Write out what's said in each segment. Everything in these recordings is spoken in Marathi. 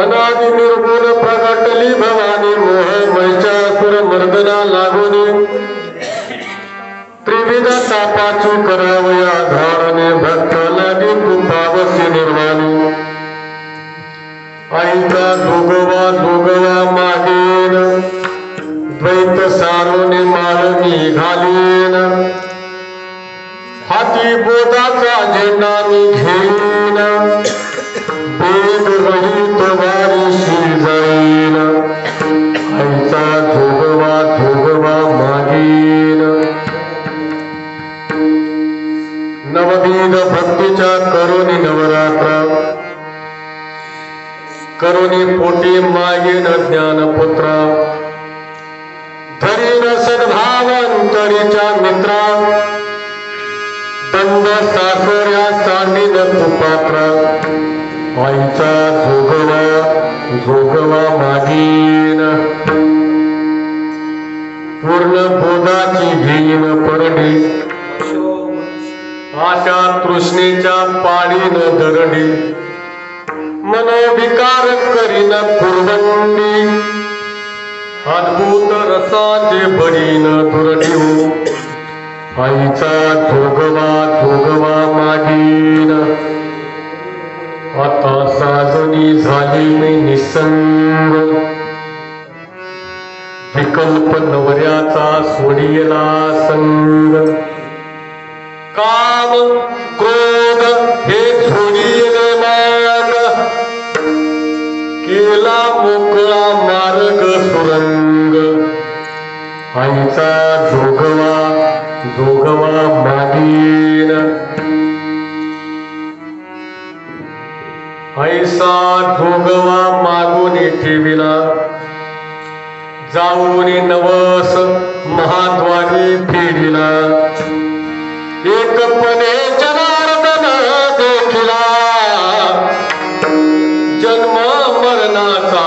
अनादि निर्गुण प्रगटली भवानी मोह महिषासुर मर्दना लागोनी त्रिविध तापाची करावया धारणे भक्त लागी कृपावसी निर्वाणी आईचा दोगवा मागेन द्वैत सारोने माळणी घालीन हाती बोधाचा झेंडा मी घेईन वेद रहित वारीशी जाईन आईचा धोगवा मागीन नवविध भक्तीच्या करुणी नवरात्र करुणी पोटी मागीन ज्ञानपुत्र धरीन सद्भावंतरीच्या मित्रा दंड सासऱ्या सांडीन कुपात्र आईचा जोगवा मागीन पूर्ण बोधाची घेईन परडी आशा तृष्णेच्या पाडीन दरडी मनोविकार करीन कुरवंडी अद्भुत रसाचे बडीन दुर्डीव आईचा जोगवा मागीन आता साजनी झाली मी निसंग विकल्प नवऱ्याचा सोडियला संग काम क्रोध हे सोडियले माग केला मोकळा मार्ग सुरंग आईचा जोगवा मागीन ऐसा जोगवा मागून ठेविला जाऊन नवस महाद्वारी फेडिला एकपणे जनार्दन देखिला जन्म मरणाचा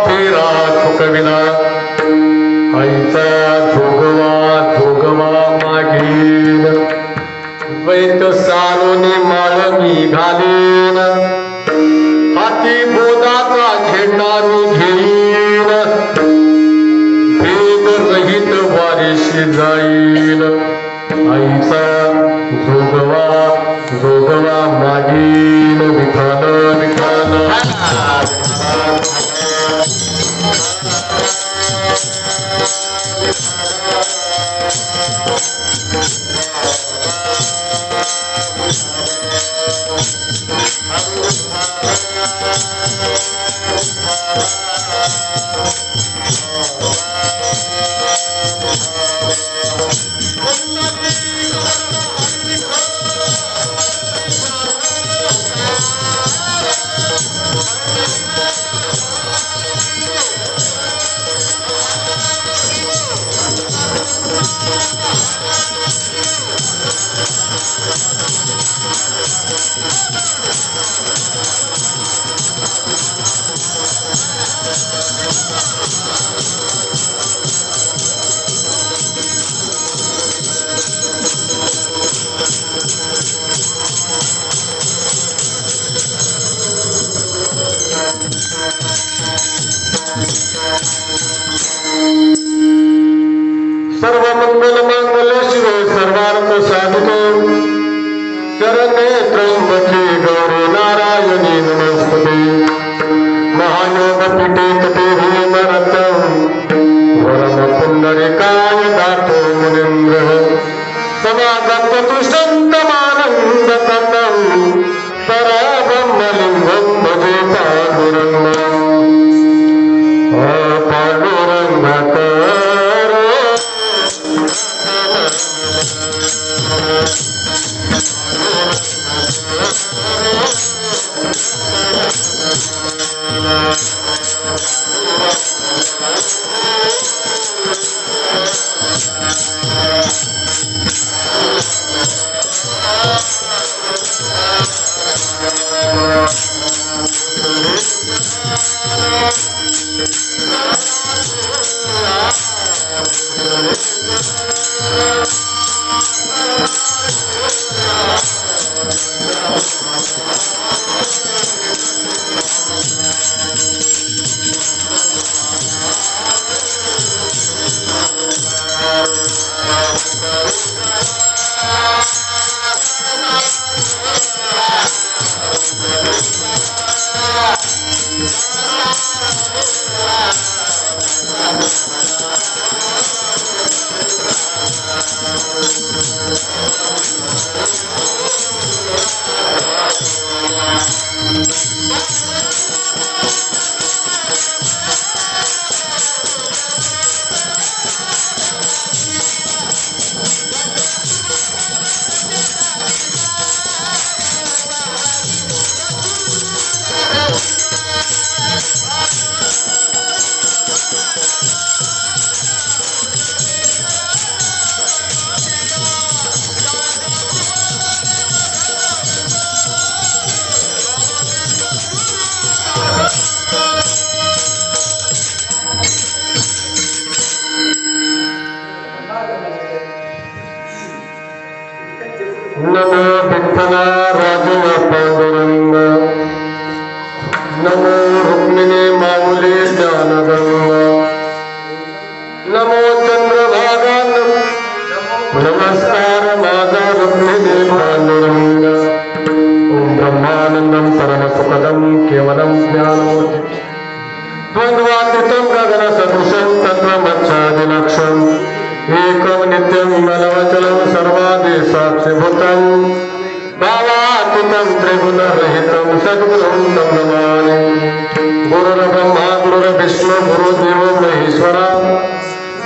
फेरा चुकविला आईचा जोगवा मागीन द्वैत सारोने माळणी घालीन हाती बोधाचा झेंडा मी घेईन भेद रहित वारीशी जाईन आईचा जोगवा मागीन विठाल साधिके शरण्ये त्र्यंबके गौरी नारायणी नमस्तुते महायोगपीठे तटे भीमरतं वरम पुण्डरीकाय दातो मुनीन्द्रः समागत्य तुष्टन्तमानन्दकन्दं परब्रह्मलिङ्गं भजे पाण्डुरङ्गम् नमो विठ्ठला राजुला पांडुरंग नमो रुक्मिणी माऊली ज्ञानगंगा नमो चंद्रभागा नमस्कार माझा रुक्मिणी पांडुरंग ओम ब्रह्मानंदं परमसुखदं केवलं ज्ञानमूर्ति द्वंद्वातीतं गगनसदृशं तत्त्वमच्छादिलक्षम् एकं नित्यं मनवचलं सर्वादि साक्षिभूतं भावातीतं त्रिगुणरहितं सद्गुरुं तं नमामि गुरुर्ब्रह्मा गुरुर्विष्णु गुरुर्देवो महेश्वरा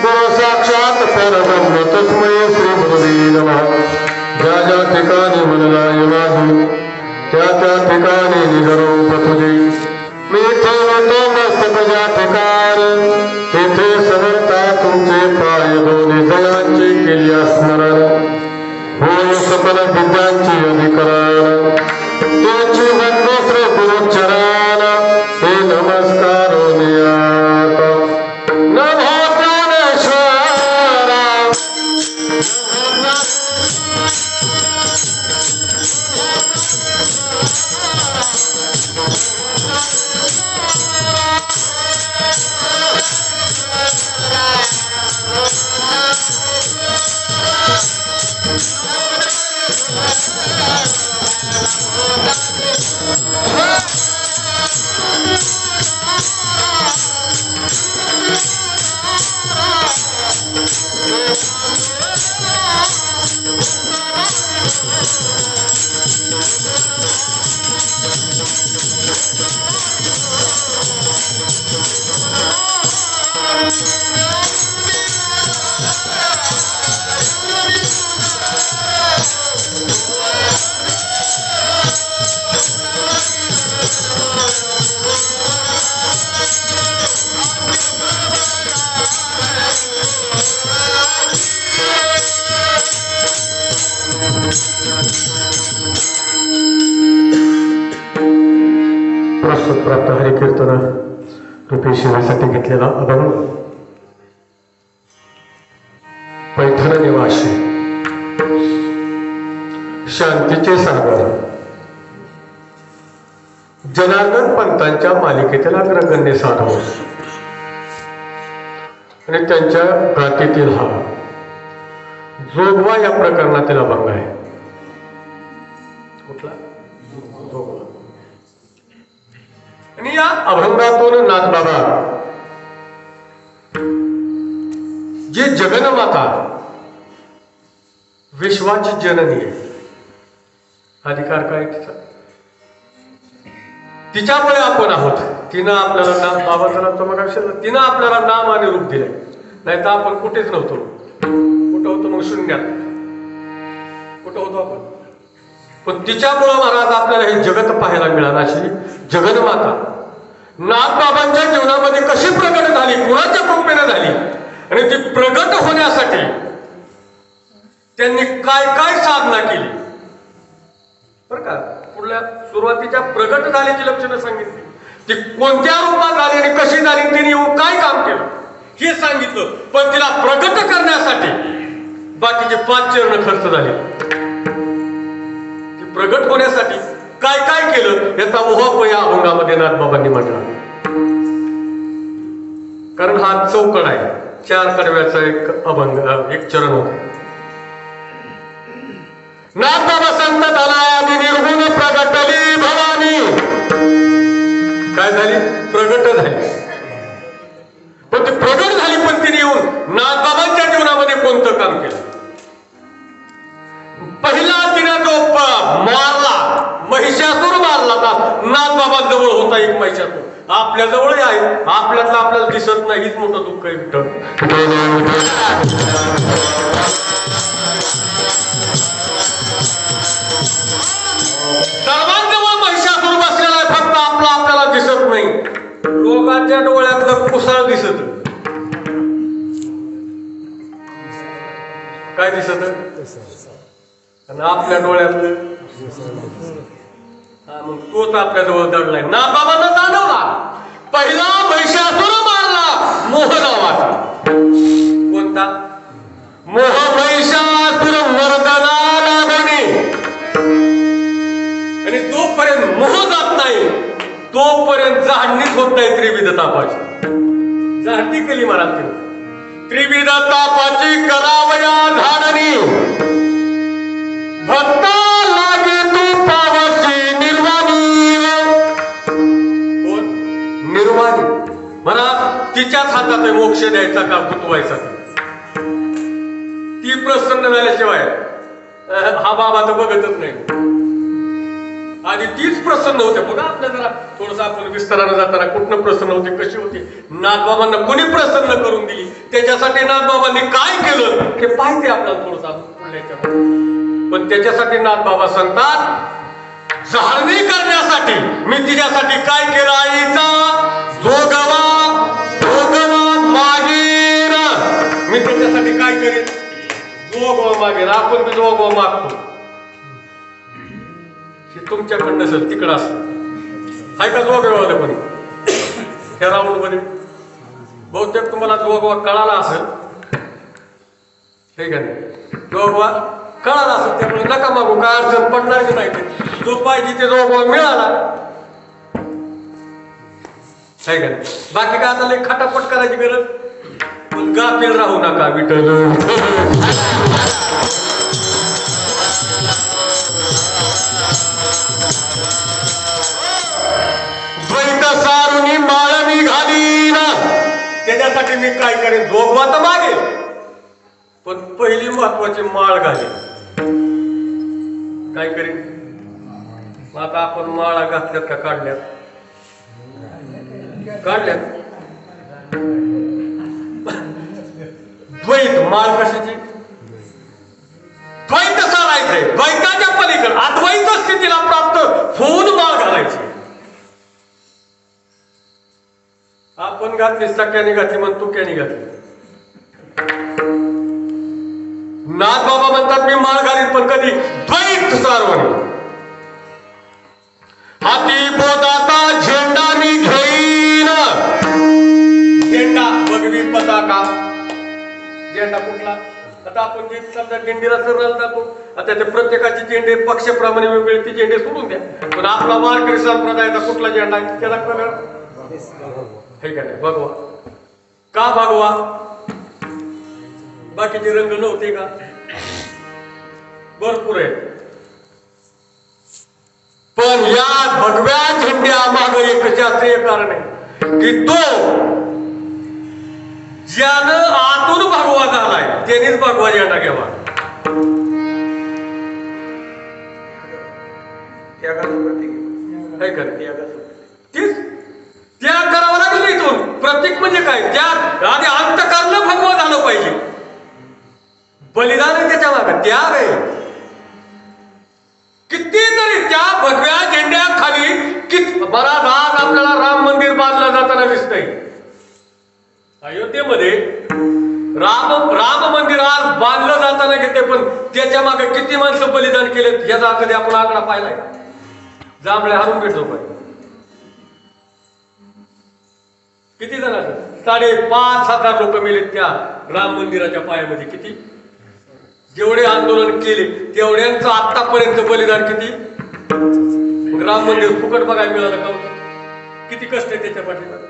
गुरु साक्षात् परब्रह्म तस्मै श्री गुरुवे नमः ज्या ज्या ठिकाणी मन लाये माझे त्या त्या ठिकाणी निजरूप तुझे मी ठेवतो मस्तक ज्या ठिकाणी तेथे समर्था तुमचे पाय दोन्ही दयांची केली स्मरण होय सकल विद्यांची अधिकरण त्याची वंदे श्री गुरुचरण हे नमस्कार नियात नमो ज्ञानेश्वरा प्रस्तुत प्राप्त हरिकीर्तन रूपी शिवासाठी घेतलेला अभंग पैठण निवासी शांतीचे सागर जनार्दन पंतांच्या मालिकेतील अग्रगण्य साधू आणि त्यांच्या गाथेतील हा जोगवा या प्रकरणातील अभंग आहे. कुठला? जोगवा. आणि या अभंगातून नाथबाबा जी जगन्माता विश्वाची जननी आहे, अधिकार काय तिचा? तिच्यामुळे आपण आहोत. तिनं आपल्याला नाम, बाबा जरा तुम्हाला तिनं आपल्याला नाम आणि रूप दिलंय, नाही तर आपण कुठेच नव्हतो. कुठं होतो मग? शून्यात. कुठं होतो आपण? पण तिच्यामुळं महाराज आपल्याला हे जगत पाहायला मिळालं. अशी जगन्माता नाथबाबांच्या जीवनामध्ये कशी प्रगट झाली, कुणाच्या कृपेने झाली, आणि ती प्रगट होण्यासाठी त्यांनी काय काय साधना केली बरं का. पुढल्या सुरुवातीच्या प्रगट झाल्याची लक्षणं सांगितली, ती कोणत्या रूपात झाली आणि कशी झाली, तिने येऊन काय काम केलं हे सांगितलं. पण तिला प्रगट करण्यासाठी बाकीचे 5 चरण खर्च झाले. ती प्रगट होण्यासाठी काय काय केलं याचा उहापोह या अभंगामध्ये नाथबाबांनी म्हटला. कारण हा चौकड आहे, 4 कडव्याचा एक अभंग, एक चरण होता. नाथबाबा सांगतात आला निर्गुण प्रगटली भवानी. काय झाली? प्रगट झाली. पण ती प्रगट झाली, पण तिने येऊन नाथबाबांच्या जीवनामध्ये कोणतं काम केलं? पहिला तिने जो मारला, महिषासूर मारला होता, नाथबाबांजवळ होता एक महिषासूर. आपल्या जवळ आहे, आपल्यातला आपल्याला दिसत नाही. हीच मोठं दुःख आहे. सर्वांजवळ महिषासूर बसलेला आहे, फक्त आपल्याला दिसत नाही. लोकांच्या डोळ्यातलं कुसाळ दिसत. काय दिसत? आणि आपल्या डोळ्यातलं मग तोच आपल्या जवळ दडलाय. नाथबाबांना जाणवला, पहिला महिषासूर मारला मोह नावाचा. कोणता? मोह महिषासूर मर्दनाला बने. आणि जोपर्यंत मोह जात नाही तोपर्यंत झाडणीच होत नाही त्रिविध तापाची. झाडणी केली महाराज तिने. त्रिविध तापाची करावया झाडणी, भक्ता लागे तू पावशी निर्वाणी. कोण? निर्वाणी. महाराज तिच्याच हातात आहे मोक्ष द्यायचा का गुतवायचा. ती प्रसन्न झाल्याशिवाय हा बाबा तर बघतच नाही. आधी तीच प्रसन्न होते. बघा आपल्या जरा थोडस आपण विस्तारानं जाताना कुठनं प्रसन्न होते, कशी होती. नाथबाबांना कोणी प्रसन्न करून दिली, त्याच्यासाठी नाथबाबांनी काय केलं हे पाहिजे आपल्याला थोडस. पण त्याच्यासाठी नाथबाबा सांगतात, झाडणी करण्यासाठी मी तिच्यासाठी काय केलं? आईचा जोगवा जोगवा मागेन. मी त्याच्यासाठी काय करेन? जोगवा मागेन. आपण बी जोगवा मागतो. तुमच्याकडनं नसेल, तिकडं असत. हाय का जोगवा कोणी ह्या राऊंड मध्ये? बहुतेक तुम्हाला जोगवा कळाला असेल, ठीक आहे. जोगवा कळाला असेल, त्यामुळे नका मागू, काय अडचण पडणार की नाही. जो पाहिजे ते जोगवा मिळाला, ठीक आहे. बाकी काय आता लई खटापट करायची गरज, पण गाफील राहू नका. विठ्ठल द्वैत सारुनी माळ मी घालीन. त्याच्यासाठी मी काय करेन? जोगवा तर मागेल, पण पहिली महत्वाची माळ घालेल. काय करेन? आता आपण माळा घातल्यात का काढल्यात? काढल्यात. द्वैत माळ कशाची? द्वैत सारायचंय, द्वैताच्या पलीकडे अद्वैत स्थितीला प्राप्त होऊन माळ घालायची. आपण घातली, सख्याने घातली, मग तुक्याने घातली. नाथबाबा म्हणतात मी माळ घालीन, पण कधी? द्वैत सारवणी. हाती बोधाचा झेंडा मी घेईन. झेंडा भगवी पताका. झेंडा कुठला? आता आपण जे समजा दिंडीला सरळ जातो, आता ते प्रत्येकाची झेंडे पक्षाप्रमाणे वेगवेगळे, ती झेंडे सोडून द्या. पण आपला वारकरी संप्रदायाचा कुठला झेंडा आहे? त्याला कलर हे काय? भगवा. का भगवा? बाकीचे रंग नव्हते का? भरपूर आहेत. पण या भगव्या झेंड्या मागे एक शास्त्रीय कारण आहे की तो ज्यानं आतून भगवा झालाय त्यानेच भगवा झेंडा घ्यावा. त्याग करावा लागेल इथून. प्रतीक म्हणजे काय? त्याग आधी अंतःकरण भगवा झालं पाहिजे. बलिदान आहे त्याच्या मागे, त्याग आहे. कितीतरी त्या भगव्या झेंड्याखाली बराच आज आपल्याला राम मंदिर बांधलं जाताना दिसतंय. अयोध्येमध्ये राम मंदिर आज बांधलं जाताना घेते, पण त्याच्या मागे किती माणसं बलिदान केले याचा कधी आपण आकडा पाहिलाय? जांभळ्या हारून भेटतो पाहिजे. किती जण? 5,500 लोक मेले त्या राम मंदिराच्या पायामध्ये. किती? जेवढे आंदोलन केले तेवढ्यांचं आतापर्यंत बलिदान किती? राम मंदिर फुकट बघायला मिळालं का? किती कष्ट आहे त्याच्या पाठीमागे.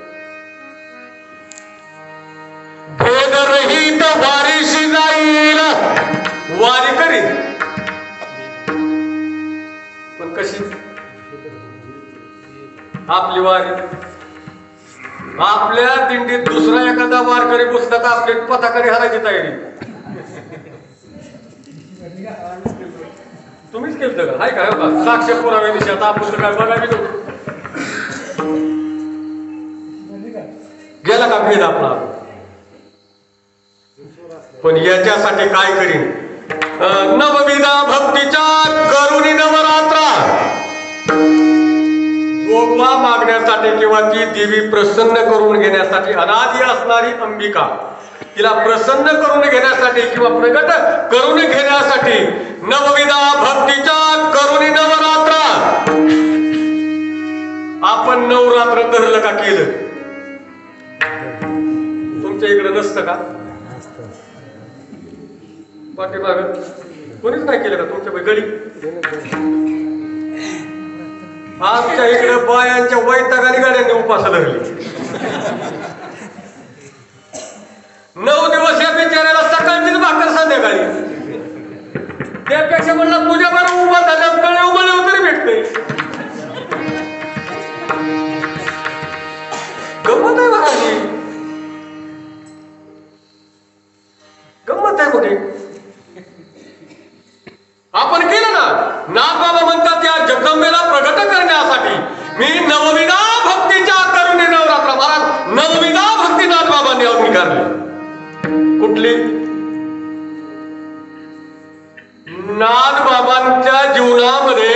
भेदरहित वारीशी जाईल वारी करीन, पण कशी? आपली वारी. आपल्या दिंडीत दुसरा एखादा वारकरी बसला तर आपली पथाकरी हरायची तयारी. तुम्हीच केलं का? हाय काय बघा साक्ष पुराव्या दिवशी. आता आपण काय बघा गेला का भेद आपला? पण याच्यासाठी काय करीन? नवविधा भक्तीच्या करुणी नवरात्रा जोगवा मागण्यासाठी किंवा ती देवी प्रसन्न करून घेण्यासाठी अनादी असणारी अंबिका तिला प्रसन्न करून घेण्यासाठी किंवा प्रगट करून घेण्यासाठी नवविधा भक्तीच्या करुणी नवरात्रा. आपण नवरात्र धरलं का? केलं? तुमच्या इकडे नसतं का? पाठीमाग कोणीच नाही केलं का तुमच्या गडी? आमच्या इकडे बायांच्या वैतागाने गाड्यांनी उपास धरली. 9 दिवस या बिचाऱ्याला सकाळचीच भाकर संध्याकाळी. त्यापेक्षा म्हणलं तुझ्या बरोबर उभा झाल्या तळे उमळे तरी भेटतंय. गंमत आहे महाराजी, गंमत आहे मोठी. आपण केलं ना. नागबाबा म्हणतात या जगदंबेला प्रगट करण्यासाठी मी नवविधा भक्तीच्या करुणी नवरात्र. महाराज नवविधा भक्ती नागबाबांनी अंगीकारली. कुठली? नागबाबांच्या जीवनामध्ये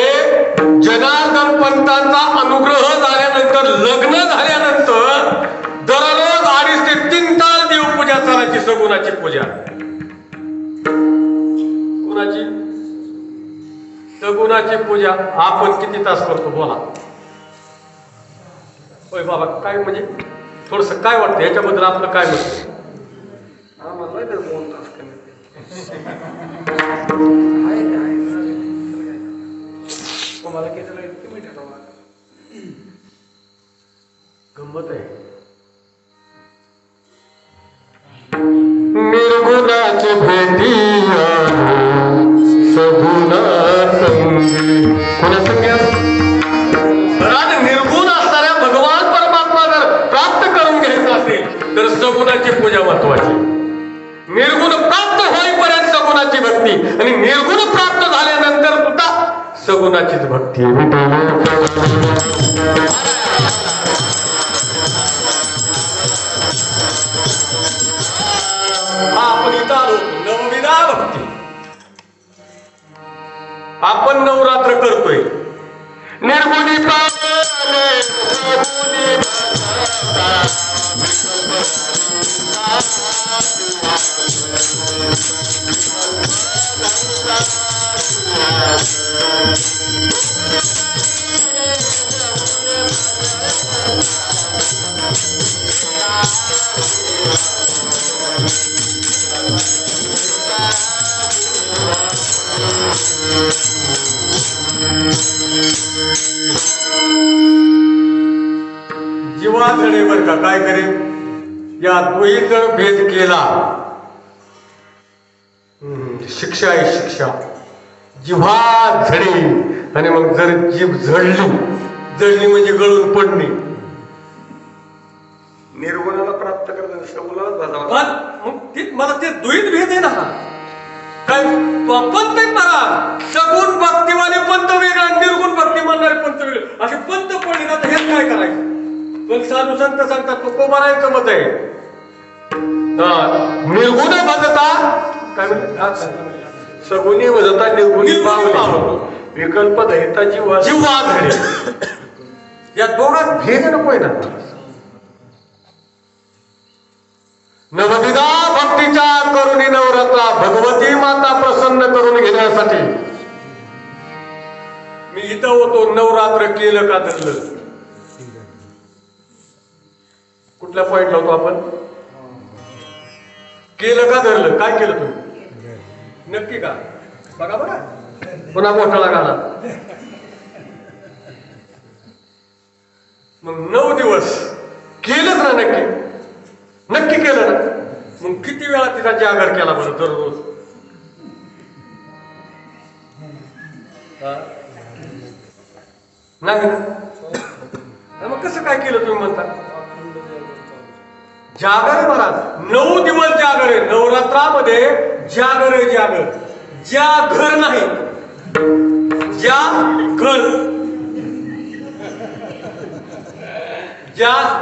जनार्दन पंतांचा अनुग्रह झाल्यानंतर, लग्न झाल्यानंतर दररोज 2.5 ते 3 तास देवपूजा चालायची. सगुणाची पूजा. कुणाची? सगुणाची पूजा. आपण किती तास करतो बोला? होय बाबा, काय म्हणजे थोडस काय वाटतं याच्याबद्दल आपलं काय मत? आम्हाला 2 तास तुम्हाला गंमत आहे. निर्गुणाची भेटी सगुणा संगी. कोणा संग्या? निर्गुण असणाऱ्या भगवान परमात्मा जर प्राप्त करून घ्यायचं असेल तर सगुणाची पूजा महत्वाची. निर्गुण प्राप्त होईपर्यंत सगुणाची भक्ती, आणि निर्गुण प्राप्त झाल्यानंतर सुद्धा सगुणाचीच भक्ती. आपण इथं आलो नवविधा भक्ती. आपण नवरात्र करतोय. निर्गुणी जीवाधडेवर का काय करेल? या तोही जर भेद केला, शिक्षा आहे शिक्षा. जिव्हा झडी. आणि मग जर जीभ जळली म्हणजे गळून पडणे. निर्गुणाला प्राप्त करताना सगुणाला मला ते द्वैत भेद आहे ना. काय पंत परा सगुण भक्तीवाले पंत वेगळा, निर्गुण भक्ती म्हणणारे पंत वेगळे, असे पंत पडले ना. तर हेच काय करायचं. पण साधू संत सांगतात तुकोबारायचं मत आहे. निर्गुण भजता काय म्हणतात, सगुणी भजता निर्गुणी पावले, विकल्प दहिता जीवा धरे. या दोघात भेद नकोय ना. नवविधा भक्तीच्या करुणी नवरात्रा भगवती माता प्रसन्न करून घेण्यासाठी मी इथं होतो. नवरात्र केलं का धरलं. कुठल्या पॉइंटला होतो आपण. केलं का धरलं. काय केलं तुम्ही नक्की का. बघा बघा पुन्हा घोटाळा घाला. मग 9 दिवस केलंच ना. नक्की केलं ना. मग किती वेळा तिचा जागर केला बरं दररोज. नाही ना. मग कसं काय केलं तुम्ही म्हणता. जागर आहे महाराज. 9 दिवस जागर आहे. नवरात्रामध्ये जागर आहे. जागर ज्या घर नाही, ज्या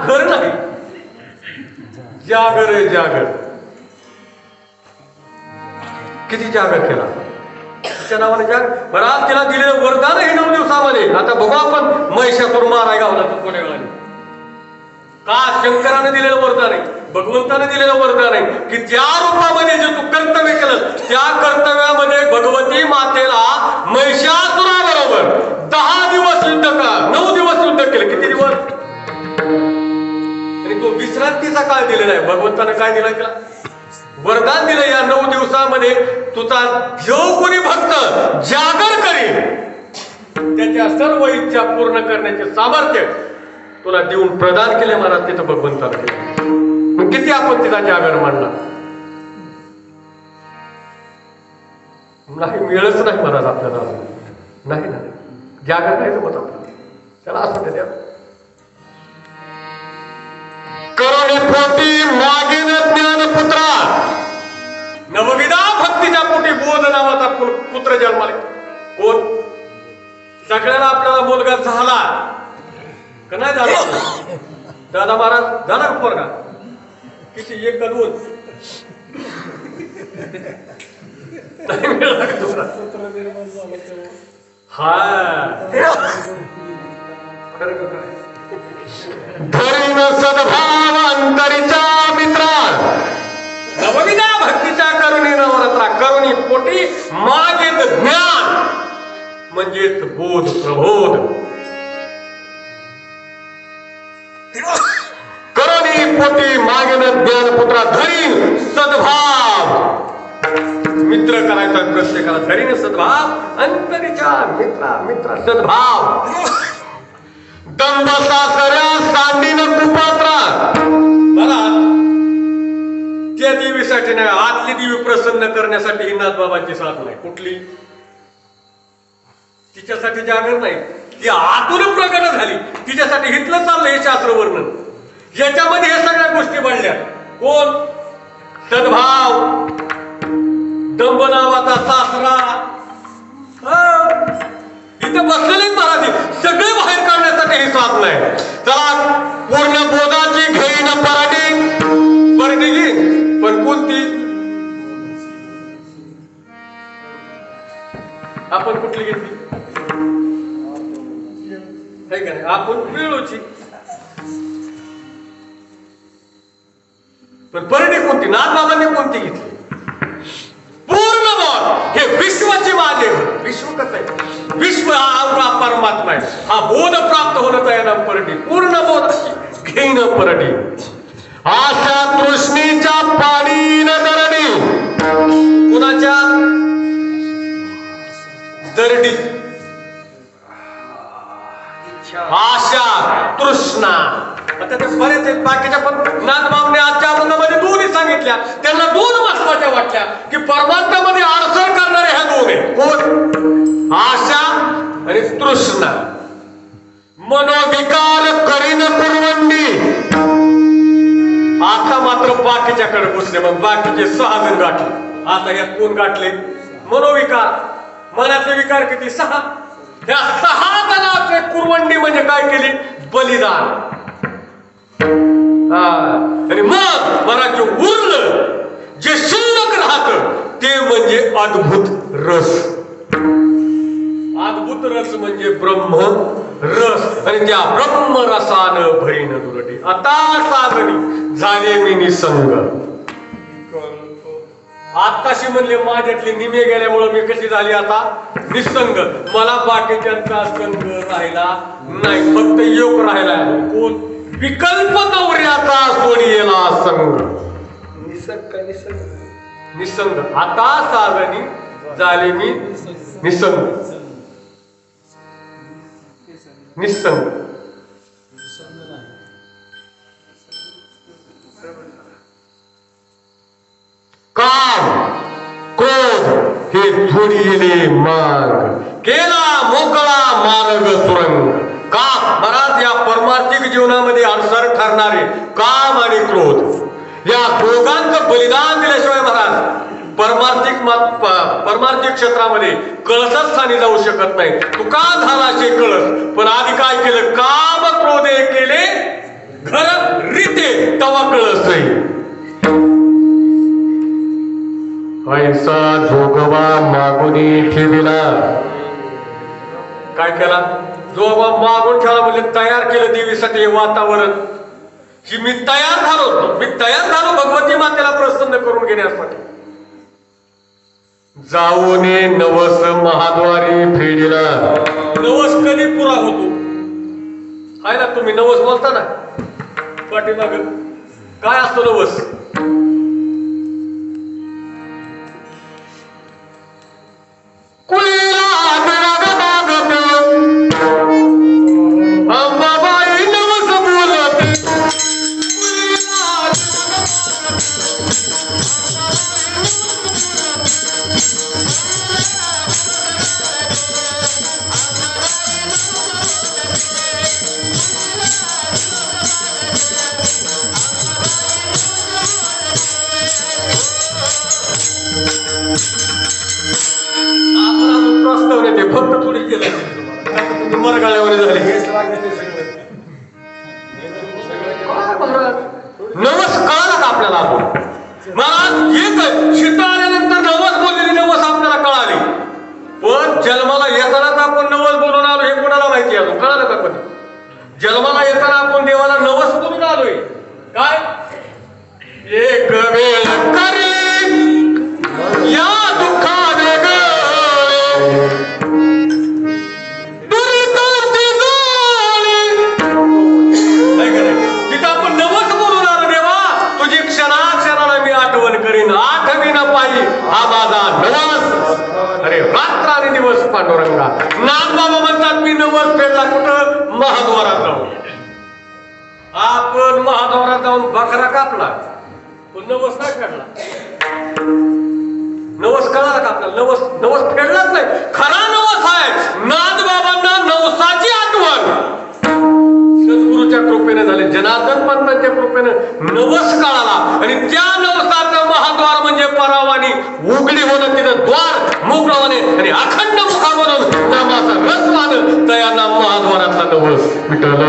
घर नाही, जागर आहे. जागर किती जागर केला तिच्या नावाने. बरं तिला दिलेलं वरदान आहे 9 दिवसामध्ये. आता बघू आपण महिषासुर माराय गावला तो कोण्या वेळाने. का शंकराने दिलेलं वरदान आहे, भगवंताने दिलेलं वरदान आहे की त्या रूपामध्ये जे तू कर्तव्य केलं त्या कर्तव्यामध्ये भगवती मातेला महिषासुराबरोबर 10 दिवस युद्ध करा. 9 दिवस युद्ध केलं. किती दिवस. आणि तो विश्रांतीचा काळ दिलेला आहे. भगवंताने काय दिला तिला वरदान दिलं. या 9 दिवसामध्ये तुझा जो कोणी भक्त जागर करेल त्याच्या सर्व इच्छा पूर्ण करण्याचे सामर्थ्य तुला देऊन प्रदान केले महाराज. तिथं भगवंताला केलं. मग किती आपण तिचा जागर मांडला. नाही मिळच नाही महाराज आपल्याला. नाही ना जागर नाही जमत आपल्याला. त्याला असं द्या. करोनी पोटी मागीन ज्ञानपुत्रा. नवविधा भक्तीच्या पोटी बोध नावाचा पुत्र जन्माला. कोण. सगळ्याला आपल्याला मुलगा झाला का नाही झाला. दादा महाराज झाला का पोरगा. किती 1 का 2 नाही मिळाला का तुला. धरीन सद्भाव अंतरीच्या मित्रा. नवविधा भक्तीच्या करुणी नवरात्रा करुणी पोटी मागेत ज्ञान म्हणजेच बोध प्रबोध. करुणी पोटी मागेन ज्ञानपुत्रा धरीन सद्भाव. मित्र करायचा प्रत्येकाला. धरीन सद्भाव अंतरीच्या मित्रा सद्भाव. दंभ सासऱ्या सांडीन कुपात्रा. मला त्या देवीसाठी नाही, आतली देवी प्रसन्न करण्यासाठी ही नाथबाबांची साथ नाही. कुठली. तिच्यासाठी जागर नाही, ती आतून प्रकट झाली. तिच्यासाठी हितलं चाललं हे शास्त्र वर्णन. याच्यामध्ये हे सगळ्या गोष्टी बनल्या. कोण. सद्भाव. दंभ नावाचा सासरा. इथं बसलेले महाराज सगळे बाहेर काढण्यासाठी हे साधन आहे. चला पूर्ण बोधाची घेईन परडी घेईन. पण कोणती. आपण कुठली घेतली आहे का नाही. आपण वेळोची. पण परडी कोणती. नाथबाबांनी कोणती घेतली. पूर्ण बोध. हे विश्वाची माझे. विश्व कसं आहे. विश्व हा परमात्मा आहे. हा बोध प्राप्त होणं तयार परडी. पूर्ण बोध घेईन परडी. आशा तृष्णीच्या पाणी न दरडी. कुणाच्या दरडी. आशा तृष्णा. आता ते बरेच आहेत बाकीच्या. पण नाथबाबांनी आजच्या अभंगामध्ये 2 सांगितल्या. त्यांना 2 महत्वाच्या वाटल्या की परमात्म्यामध्ये अडचण करणारे ह्या 2 आहेत. कोण. आशा आणि तृष्णा मनोविकार करीन कुरवंडी. आता मात्र बाकीच्याकडे घुसले. मग बाकीचे 6 जण गाठले. आता यात कोण गाठले? मनोविकार. मनाचे विकार किती? 6. त्या 6 जणांचे कुरवंडी म्हणजे काय केली? बलिदान. आणि मग मनाचे उरलं जे शिल्लक राहत ते म्हणजे अद्भुत रस. अद्भुत रस म्हणजे ब्रह्म रस. आणि त्या ब्रह्म रसानं भरीन दुरटी. आता साधनी झाले मी निसंग. आताशी म्हणले माझ्यातली निमे गेल्यामुळे मी कशी झाली आता निसंग. मला बाकीच्यांचा संग राहिला नाही, फक्त योग राहिला. कोण? विकल्प नवऱ्याचा सोडियेला संग. निसंग. आता साधनी झाले मी निसंग. निसंग. काम क्रोध हे थोडी येणे मार्ग. केला मोकळा मार्ग सुरंग. काम महाराज या परमार्थिक जीवनामध्ये अडसर ठरणारे काम आणि क्रोध या दोघांचं बलिदान दिल्याशिवाय महाराज परमार्थिक क्षेत्रामध्ये कळसस्थानी जाऊ शकत नाही. तुका झाला शे कळस, पण आधी काय केलं? काम क्रोधे केले घर रीते तवा कळस. ऐसा जोगवा मागुनी ठेविला. काय केला? जोगवा मागून ठेवला म्हणजे तयार केलं देवीसाठी वातावरण. की मी तयार झालो भगवती मातेला प्रसन्न करून घेण्यासाठी. जाऊने नवस महाद्वारी फेडीला. नवस कधी पुरा होतो? आहे ना, तुम्ही नवस बोलता ना पाठीमाग. काय असतो नवस? अंबाबाई नवस बोलते. प्रस्ताव नेते फक्त थोडी केलं तुम्ही मरगाळ्यावर झाले. नवस कळाला का आपल्याला? महाराज एक शिता आल्यानंतर नवस बोललेली नवस आपल्याला कळाली, पण जन्माला येतानाच आपण नवस बोलून आलो हे कोणाला माहिती आहे? कळालं का? कधी जन्माला येताना आपण देवाला नवस बोलून आलोय. काय? एक वेळ करी या दुःखा तिथं आपण नवस बोलून आलो. देवा तुझी क्षणाक्षणाला मी आठवण करीन. आठवी न पाहिजे हा माझा नवस. अरे रात्र आणि दिवस पांडुरंगा. नागबाबा म्हणतात मी नवस फेडला कुठं? महाद्वारात जाऊन. आपण महाद्वारात जाऊन बकरा कापला, पण नवस नाही फेडला. नवस कळाला का आपल्याला? नवस फेडलाच नाही. खरा नवस आहे नाथबाबांना नवसाची आठवण सद्गुरूच्या कृपेने झाले. जनार्दन पंतांच्या कृपेने नवस कळाला आणि त्या नवसाचं महाद्वार म्हणजे परावानी उघडी होणं. तिथं द्वार मोकळवाने आणि अखंड मुखामधून नामाचा रस वाहन तयाना महाद्वारातला नवस विठ्ठल.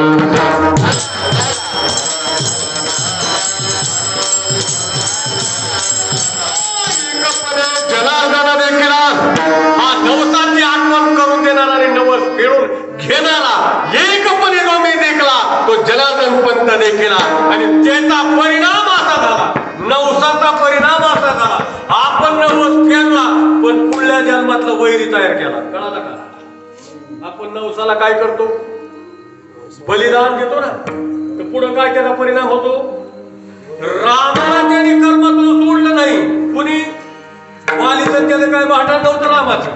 जनार्दना देखील हा नवसाची आठवण करून देणारा आणि नवस फेडून घेणारा एकपणे जो मी देखला तो जनार्दन पंत देखील. आणि त्याचा परिणाम असा झाला, नवसाचा परिणाम असा झाला, आपण नवस फेडला पण पुढल्या जन्मातला वैरी तयार केला. कळाला का? आपण नवसाला काय करतो? बलिदान देतो ना, तर पुढे काय त्याचा परिणाम होतो? रामाला त्याने कर्मातून सोडलं नाही. कुणी? वालीचं त्याला काय भांडण नव्हतं रामाचं,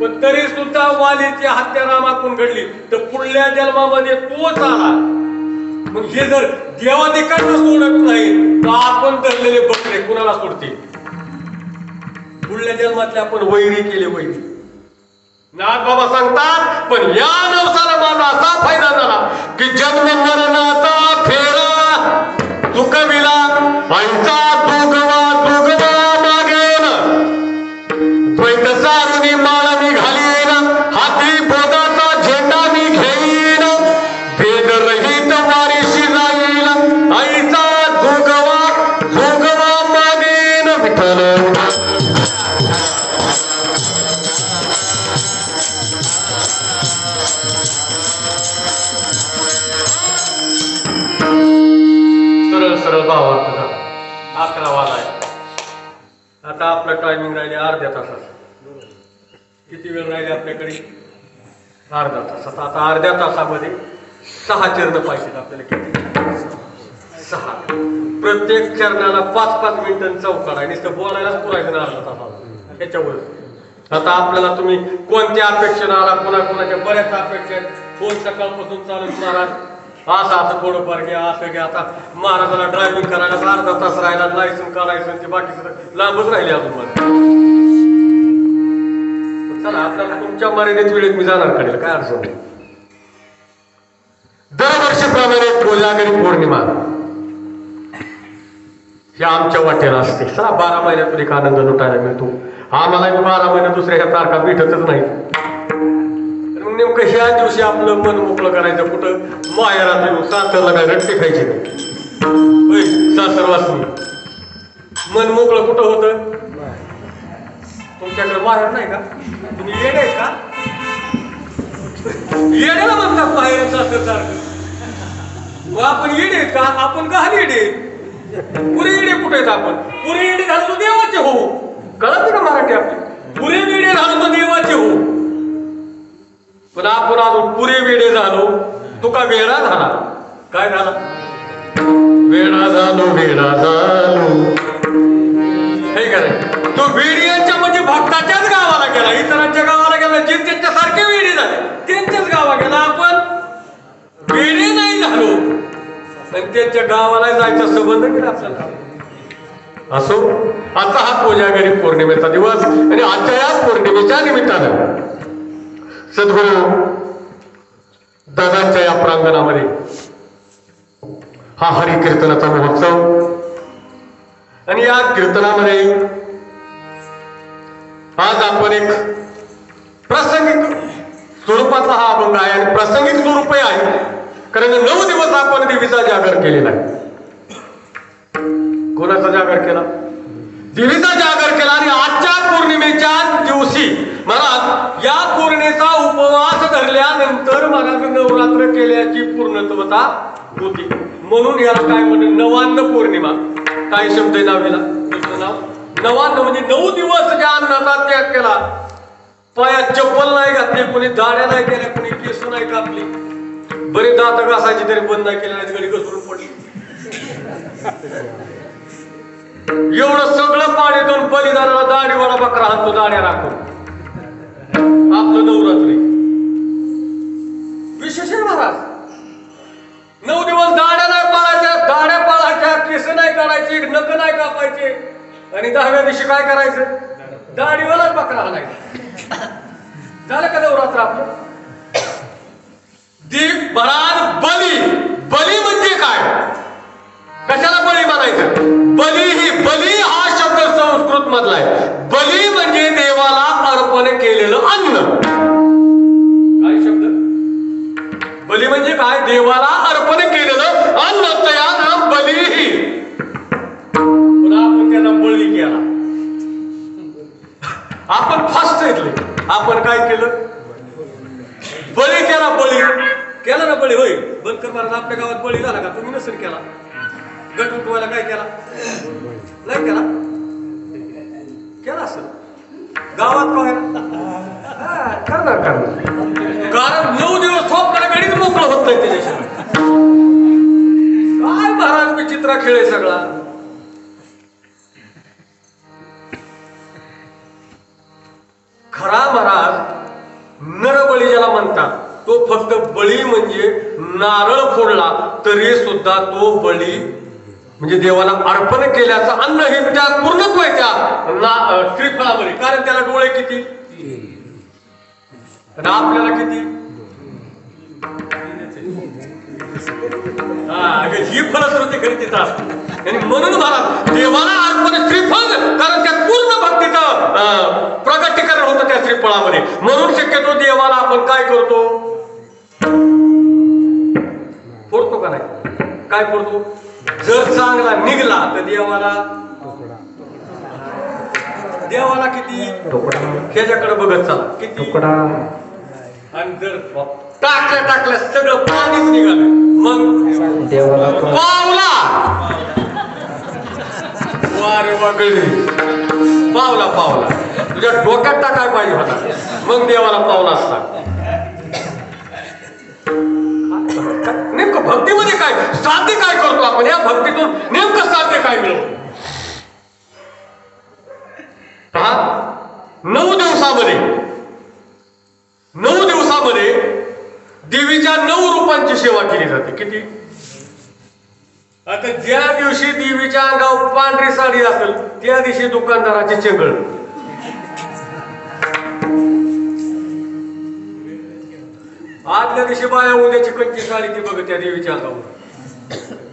पण तरी सुद्धा वालीची हत्या रामाकडून घडली. तर पुढल्या जन्मामध्ये तोच आला. मग हे जर देवाधिकांना सोडत नाही तर आपण धरलेले बकरे कुणाला सोडतील? पुढल्या जन्मातले आपण वैरी केले वैरी. नाथ बाबा सांगतात पण या नवसाला माझा असा फायदा झाला की जन्म मरणाचा फेरा चुकविला आईचा दुगवा दुगवा मागेन द्वैत सारुनी माळ मी घालीन हाती बोधाचा झेंडा मी घेईन भेद रहित वारीशी जाईल आईचा दुगवा दुगवा मागेन विठ्ठल. सरळ सरळ भावार्थ झाला. 11 वाजले. आता आपलं टायमिंग राहिले अर्ध्या तासाचं. किती वेळ राहिले आपल्याकडे? अर्धा तास. आता अर्ध्या तासामध्ये 6 चरण पाहिजे आपल्याला. किती? 6. प्रत्येक चरणाला 5-5 मिनिटं चौकाड आहे. नुसतं बोलायलाच पुरायचं ना अर्धा तासाला त्याच्यावर. आता आपल्याला तुम्ही कोणत्या अपेक्षेनं आला, कोणाच्या बऱ्याच अपेक्षा आहेत. फोन सकाळपासून चालू महाराज असं असं थोडंफार घ्या, असं घ्या. आता महाराजाला ड्रायव्हिंग करायला अर्धा तास राहिला, लायसन काढायचं ते बाकी लांबच राहिले अजून मला. चला आपल्याला तुमच्या मर्यादेत वेळेत मी जाणार कळेल, काय अडचण नाही. दरवर्षीप्रमाणे कोजागरी पौर्णिमा ही आमच्या वाटेला असते. चला 12 महिन्यातून एक आनंद लुटायला मिळतो. आम्हाला 12 महिने दुसऱ्या ह्या तारखा भेटतच नाही. नेमकं ह्या दिवशी आपलं मन मोकळं करायचं. कुठं माहेरात येऊन सासरला काय रट्टे खायचे नाही. सासरवासी मन मोकळं कुठं होतं? तुमच्याकडे माहेर नाही का? तुम्ही येडे आहेत का? येड्याला म्हणतात माहेर सासर सारखं. मग आपण येडे आहेत का? आपण का येडे? पुरे येडे कुठे आहेत आपण? पुरे येडे झालो तो देवाचे हो. कळत का मराठी आपली? पुरे वेडे झालो तो देवाचे हो. पण आपण अजून पुरे वेडे झालो. तुका वेडा झाला. काय झाला? वेडा झालो वेडा झालो. हे काय तो वेडियांच्या म्हणजे भक्ताच्याच गावाला गेला, इतरांच्या गावाला गेला. जे त्यांच्यासारखे वेडे झाले त्यांच्याच गावा गेला. आपण वेडे नाही झालो आणि त्यांच्या गावाला जायचा संबंध केला आपल्याला. असो, आता हा कोजागरी पौर्णिमेचा दिवस आणि आजच्या या पौर्णिमेच्या निमित्तानं सद्गुरू दादांच्या या प्रांगणामध्ये हा हरिकीर्तनाचा महोत्सव. आणि या कीर्तनामध्ये आज आपण एक प्रासंगिक स्वरूपाचा हा अभंग आहे आणि प्रासंगिक स्वरूप आहे कारण 9 दिवस आपण देवीचा जागर केलेला आहे. कोणाचा जागर केला? देवीचा जागर केला. आणि आजच्या पौर्णिमेच्या दिवशी महाराज या पौर्णिमेचा उपवास धरल्यानंतर महाराज नवरात्र केल्याची पूर्णत्वता होती. म्हणून याला काय म्हणते? नवान्न पौर्णिमा. काय शब्द आहे नावेला? नाव नवान्न म्हणजे 9 दिवस ज्या अन्नाचा त्याग केला. पायात चप्पल नाही घातली, कोणी दाड्या नाही केल्या, कोणी केस नाही कापली, बरे दात घासायची तरी बंद नाही केल्या, घडी घसरून पडली. एवढं सगळं पाणी देऊन बलिदानाला दाढी वाडा बकरा हाणतो दाड्या राखून. आपलं नवरात्री विशेष आहे महाराज. 9 दिवस दाड्या नाही पाळायच्या, दाड्या पाळायच्या, केस नाही काढायचे, नख नाही कापायचे. आणि 10व्या दिवशी काय करायचं? दाढीवालाच बकरा हाणायचा. झालं का नवरात्र आपलं? दीप महाराज बली. बली म्हणजे काय? कशाला बळी म्हणायचं? बली हा शब्द संस्कृत मधला आहे. बली म्हणजे देवाला अर्पण केलेलं अन्न. काय शब्द? बली म्हणजे काय? देवाला अर्पण केलेलं अन्न. त्याला बली. पण आपण त्याला बळी केला. आपण फास्ट घेतले. आपण काय केलं? बळी केला. बळी केला ना. बळी होय बंद कर महाराज. आपल्या गावात बळी झाला का? तुम्ही नसेल केला. गट उठवायला काय केला? नाही केला. केला असेल गावात काय करणार. कारण 9 दिवस थोपला गडीच मोकळं होत नाही त्याच्याशिवाय. काय महाराज विचित्र खेळ आहे सगळा. खरा महाराज नरबळी ज्याला म्हणतात तो फक्त बळी म्हणजे नारळ फोडला तरी सुद्धा तो बळी म्हणजे देवाला अर्पण केल्याचं अन्न हे त्या पूर्णत्वाच्या श्रीफळामध्ये. कारण त्याला डोळे किती आणि आपल्याला किती? ही फलश्रुती खरी तिथं असते. आणि म्हणून महाराज देवाला अर्पण श्रीफळ, कारण त्या पूर्ण भक्तीचं प्रगटीकरण होतं त्या श्रीफळामध्ये. म्हणून शक्यतो देवाला आपण काय करतो? फोडतो का नाही? काय फोडतो? जर चांगला निघला तर देवाला किती? त्याच्याकडे बघत चला किती. आणि जर टाकल्या सगळं पाणीच निघालं मग देवाला पावला. वारे वागळी पावला तुझ्या डोक्यात टाकाय पाहिजे होता, मग देवाला पावला असता. नेमकं भक्तीमध्ये काय साध्य काय करतो आपण? या भक्तीतून नेमकं साध्य काय मिळवतो? पहा, 9 दिवसामध्ये देवीच्या 9 रूपांची सेवा केली जाते. किती? आता ज्या दिवशी देवीच्या अंगावर पांढरी साडी असेल त्या दिवशी दुकानदाराची चेंगळ. आदल्या दिवशी बाया उद्याची कंची साडी ती बघ त्या देवीच्या अंगावर.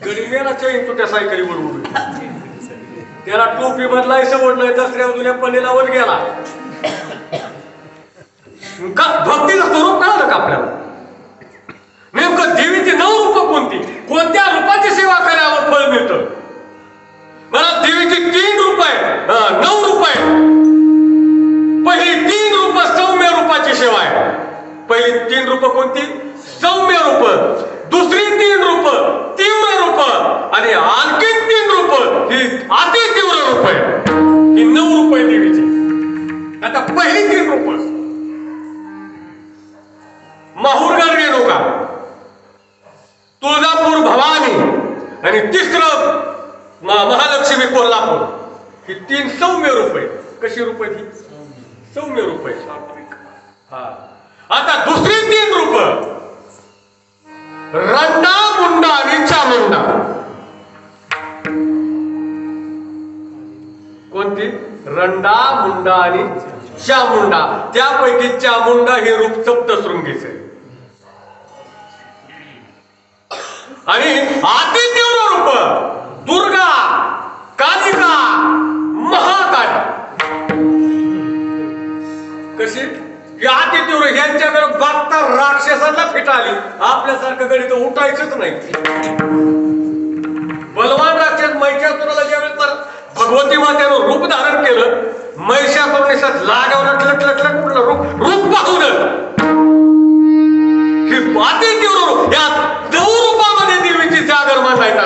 गडीमेला चैन तू त्या सायकली उडवून त्याला टोपी बदलायचं ओढलंय. दसऱ्या जुन्या पल्लीलावर गेला का? भक्तीचं स्वरूप कळालं का आपल्याला? नेमकं देवीची 9 रूप कोणती? कोणत्या रूपाची सेवा केल्यावर फळ मिळतं? मला देवीची 3 रूप आहे, 9 रूप आहे. पहिली 3 रूप सौम्य रूपाची सेवा आहे. पहिली 3 रूप कोणती? सौम्य रूप. दुसरी 3 रूप तीव्र रूप आणि आणखी 3 रूप ही अति तीव्र रूप आहे. ही 9 रूप आहे देवीची. आता पहिली 3 रूप माहुरगड रेणुका, तुळजापूर भवानी आणि तिसरं महालक्ष्मी कोल्हापूर. ही 3 सौम्य रूप आहे. कशी रूप आहे? ही सौम्य रूप आहे. हा, आता दुसरी 3 रूप रंडा, मुंडा आणि चामुंडा. कोणती? रंडा, मुंडा आणि चामुंडा. त्यापैकी चामुंडा हे रूप सप्तशृंगीच आहे. आणि अति तीव्र रूप दुर्गा, कालिका, महाकाली. कशी? अति तीव्र. यांच्याकडे बघता राक्षसाला फिट आली. आपल्यासारखं गडी तर उठायचंच नाही. बलवान राक्षस महिषासुराला ज्यावेळेस तर भगवती मातेनं रूप धारण केलं, महिषासुराने लागावलं लटलटलं रूप पाहून ही अति तीव्र रूप. या 9 रूपामध्ये देवीची जागर मांडायचा.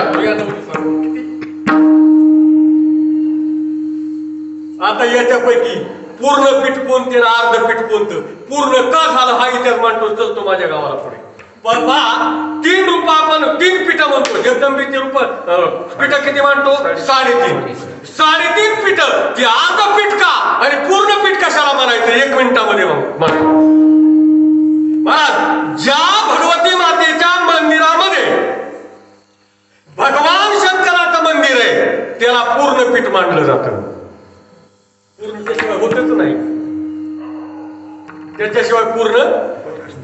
आता याच्यापैकी पूर्ण पीठ कोणते ना अर्ध पीठ कोणतं? पूर्ण का झालं हा इतिहास मांडतो चलतो माझ्या गावाला पुढे. पण पहा, 3 रूप आपण 3 पीठ म्हणतो. जगदंबीचे रूप पीठ किती मांडतो? 3.5. 3.5 पीठ. ती अर्ध पीठ का आणि पूर्ण पीठ कशाला म्हणायचं? 1 मिनिटामध्ये महाराज, ज्या भगवती मातेच्या मंदिरामध्ये भगवान शंकराचं मंदिर आहे त्याला पूर्ण पीठ मांडलं जातं. पूर्ण त्याशिवाय होतच नाही. त्याच्याशिवाय पूर्ण.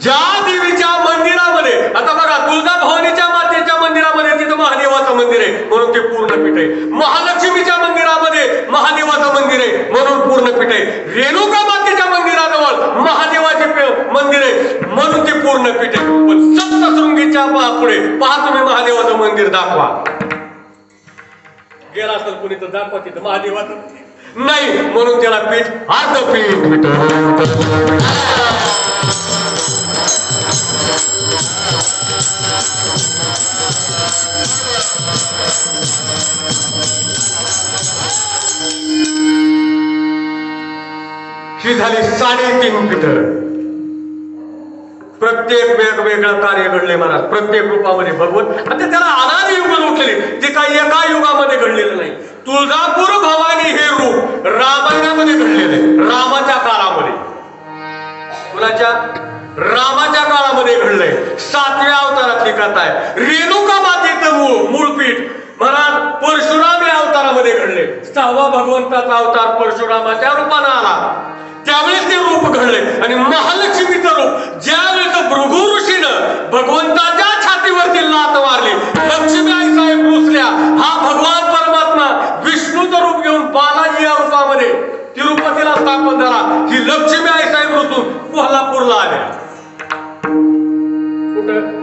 ज्या देवीच्या मंदिरामध्ये, आता बघा, तुळजाभवानीच्या मातेच्या मंदिरामध्ये तिथं महादेवाचं मंदिर आहे म्हणून ते पूर्ण पीठ आहे. महालक्ष्मीच्या मंदिरामध्ये महादेवाचं मंदिर आहे म्हणून पूर्ण पीठ आहे. रेणुका मातेच्या मंदिराजवळ महादेवाचे मंदिर आहे म्हणून ते पूर्ण पीठ आहे. पण सप्तशृंगीच्या पुढे पहा तुम्ही महादेवाचं मंदिर दाखवा. गेला असेल कुणी तर दाखवा तिथं महादेवाचं नाही, म्हणून त्याला पीठ अर्ध पीठ. ही झाली 3.5 पीठ. प्रत्येक वेगवेगळं कार्य घडले महाराज. प्रत्येक रूपामध्ये भगवत. आता त्याला अनादी युग उठलेली, ते काही एका युगामध्ये घडलेलं नाही. तुळजापूर भवानी हे रूप रामायणामध्ये घडलेलं आहे. रामाच्या काळामध्ये. कुणाच्या? रामाच्या काळामध्ये घडलंय. 7व्या अवतारातली कथा आहे. रेणुका मातेचं मूळ पीठ महाराज परशुराम या अवतारामध्ये घडले. 6वा भगवंताचा अवतार परशुरामाच्या रूपानं आला. त्यावेळेस ते रूप घडले आणि महालक्ष्मीचं रूप ज्यावेळेस भृगु ऋषीनं भगवंताच्या छातीवरती लात मारली, लक्ष्मी आई साहेब रुसल्या. हा भगवान परमात्मा विष्णूचं रूप घेऊन बालाजी या रूपामध्ये तिरुपतीला स्थापन झाला. ही लक्ष्मी आई साहेब रुसून कोल्हापूरला आल्या. कुठं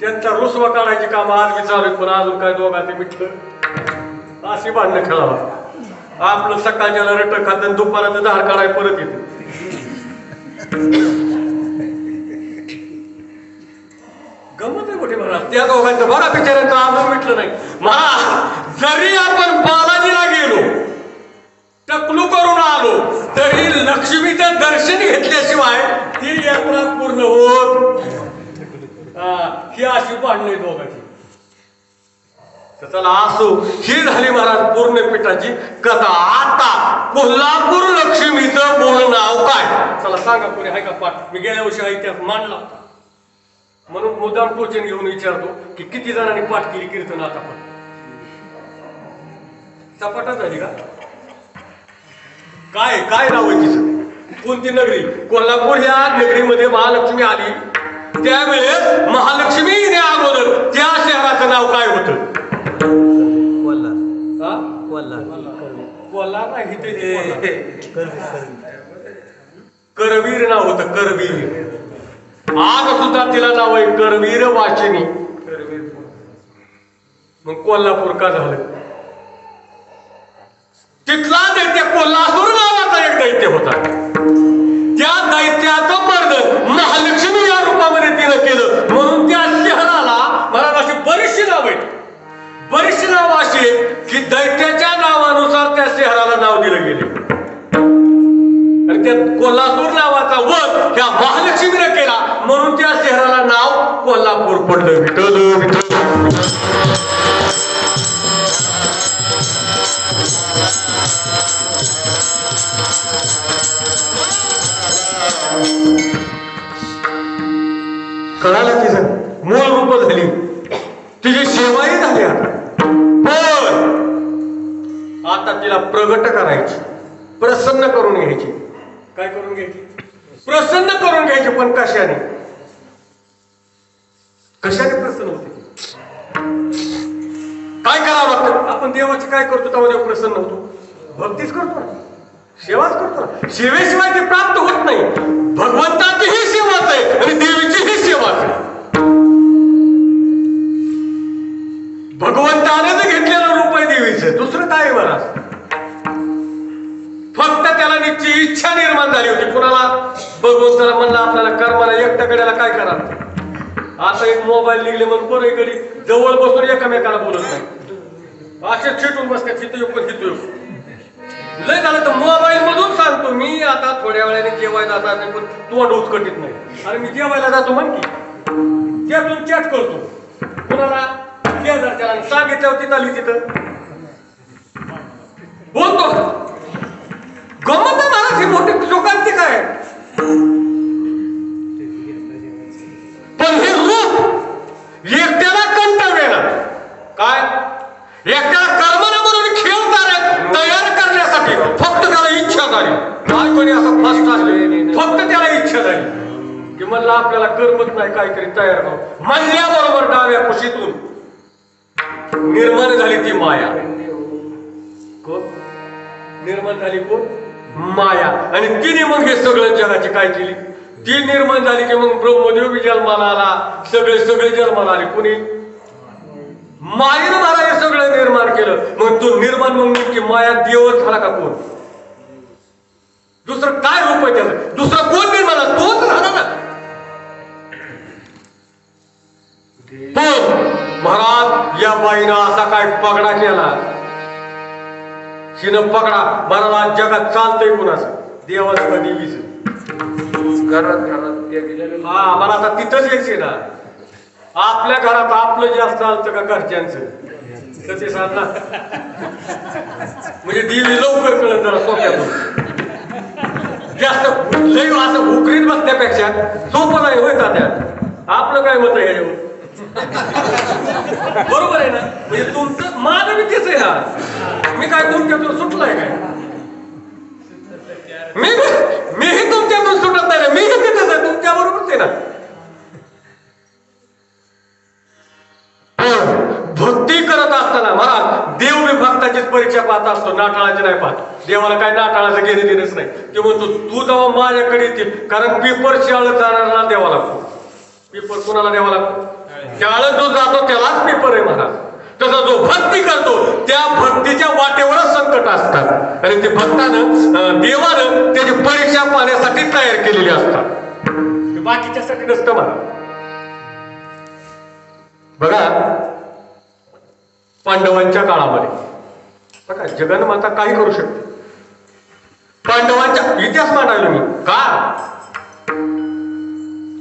त्यांचा रुसवा काढायची काम आज बी चालू आहेत, पण अजून काय दोघांचे मिठलं अशी भांडणं खेळावा. आपलं सकाळच्या रट खात दुपाराचं धार काढाय परत येते. गमत आहे कुठे महाराज त्या दोघांचं बघा बिचाऱ्यांचं आजून मिटलं नाही. महाराज जरी आपण बालाजीला गेलो, टकलू करून आलो, तरी लक्ष्मीचं दर्शन घेतल्याशिवाय ती यात्रा पूर्ण होत. ही अशी भांडणे दोघांची. तर चला असो, ही झाली महाराज पूर्ण पिठाची कथा. आता कोल्हापूर लक्ष्मीचं मूळ नाव काय? चला सांगा कोणी आहे का पाठ? मी गेल्या वर्षी इतिहास मांडला होता, म्हणून मुद्दाम टोचन घेऊन विचारतो की किती जणांनी पाठ केली कीर्तन आता पण? सपाटा झाली का? काय काय नाव आहे तिचं? कोणती नगरी? कोल्हापूर या नगरीमध्ये महालक्ष्मी आली. त्यावेळेस महालक्ष्मी येण्या अगोदर त्या शहराचं नाव काय होतं? करवीर नाव होतं. करवीर. आज सुद्धा तिला नाव आहे करवीर वाचिनी. मग कोल्हापूर का झालं? तिथला दैत्य कोल्हापूर नावाचा एक दैत्य होता. त्या दैत्याचं मर्दन महालक्ष्मी या रूपामध्ये तिनं केलं, म्हणून त्या शहराला महाराज अशी बरीचशी नाव आहेत. बरीचशी नाव अशी आहेत की दैत्याच्या नावानुसार त्या शहराला नाव दिलं गेले. आणि त्या कोल्हापूर नावाचा वध त्या महालक्ष्मीने केला, म्हणून त्या शहराला नाव कोल्हापूर पडलं. विठ्ठल विठ्ठल. कळालं तिचं मूळ रूप झाली, तिची सेवाही झाली. आता तिला प्रगट करायची, प्रसन्न करून घ्यायची. काय करून घ्यायची? प्रसन्न करून घ्यायची. पण कशाने? कशाने प्रसन्न होते? काय करावं लागतं? आपण देवाची काय करतो तेव्हा देव प्रसन्न होतो? भक्तीच करतो ना, सेवाच करतो ना. सेवेशिवाय ते प्राप्त होत नाही. भगवंताचीही सेवाच आहे आणि देवीचीही सेवाच आहे. भगवंतानेच घेतलेलं रूप आहे देवीचं, दुसरं काय महाराज? फक्त त्याला निश्चित इच्छा निर्माण झाली होती. कुणाला? भगवंताला म्हणलं आपल्याला कर्माला एकट्या कड्याला काय करा. आता एक मोबाईल निघले म्हणून बरं कधी जवळ बसून एकामेकाला बोलत नाही, असे चिटून बसतात. हिथं येऊ पण हिथं येऊ. लय झालं तर मोबाईल मधून सांगतो मी आता थोड्या वेळाने जेवायला जाणार नाही, पण तोंड उचकटीत नाही. अरे मी जेवायला जातो म्हण की, त्यातून चॅट करतो. कुणाला? शेजारच्याला सांगितलं होती आली तिथं बोलतो. गमत महाराज ही मोठी लोकांची काय. पण हे रूप एकट्याला कंटाळवे ना काय, एकट्याला कर्मना म्हणून खेळणार तयार करण्यासाठी फक्त त्याला इच्छा झाली. काय कोणी असं फास्ट असले, फक्त त्याला इच्छा झाली की म्हणलं आपल्याला कर्मच नाही, काहीतरी तयार करू. म्हणल्याबरोबर डाव्या कुशीतून निर्माण झाली ती माया. कोण निर्माण झाली? कोण? माया. आणि तिने मग हे सगळं जगाची काय केली? ती निर्माण झाली की मग ब्रह्मदेव बी जन्माला आला, सगळे सगळे जन्माला आले. कोणी? मायेनं मला हे सगळं निर्माण केलं. मग तो निर्माण म्हणून की माया देवच झाला का? कोण? दुसरं काय रूप आहे त्याचं? दुसरं कोण निर्माण झाला? तोच झाला ना. पण महाराज या बाईनं असा काय पगडा केला. हिनं पगडा महाराज जगात चालतंय कुणाचं? देवाचं का देवीचं? हा मला आता तिथंच यायचे ना. आपल्या घरात आपलं जास्त चालतं का घरच्यांचं? तसे साधना म्हणजे देवी लवकर कळत जरा सोप्यातून. जास्त लय असं उकरीत बसण्यापेक्षा सोपं नाही होय तात्या. आपलं काय मत आहे ह्याच्यावर? बरोबर आहे ना? म्हणजे तुमचं माझं बी तेच आहे हा. मी काय तुमच्यातून सुटलाय काय? मीही तुमच्यातून सुटत नाही, मीही तिथेच आहे, तुमच्या बरोबरच आहे ना. भक्ती करत असताना महाराज देव बी भक्ताचीच परीक्षा पाहत असतो, नाटाळाची नाही पाहत. देवाला काय नाटाळाचं घेणे देणंच नाही. ते म्हणतो तू जेव्हा माझ्याकडे येतील, कारण पेपर शाळेत जाणारा द्यावा लागतो. पेपर कुणाला द्यावा लागतो? शाळेत जो जातो त्यालाच पेपर आहे महाराज. तसा जो भक्ती करतो त्या भक्तीच्या वाटेवरच संकट असतात आणि ते भक्तानं देवानं त्याची परीक्षा पाहण्यासाठी तयार केलेली असतात, बाकीच्यासाठी नसतं महाराज. बघा पांडवांच्या काळामध्ये बघा जगन्माता काही करू शकते. पांडवांच्या इतिहास मांडायला मी का,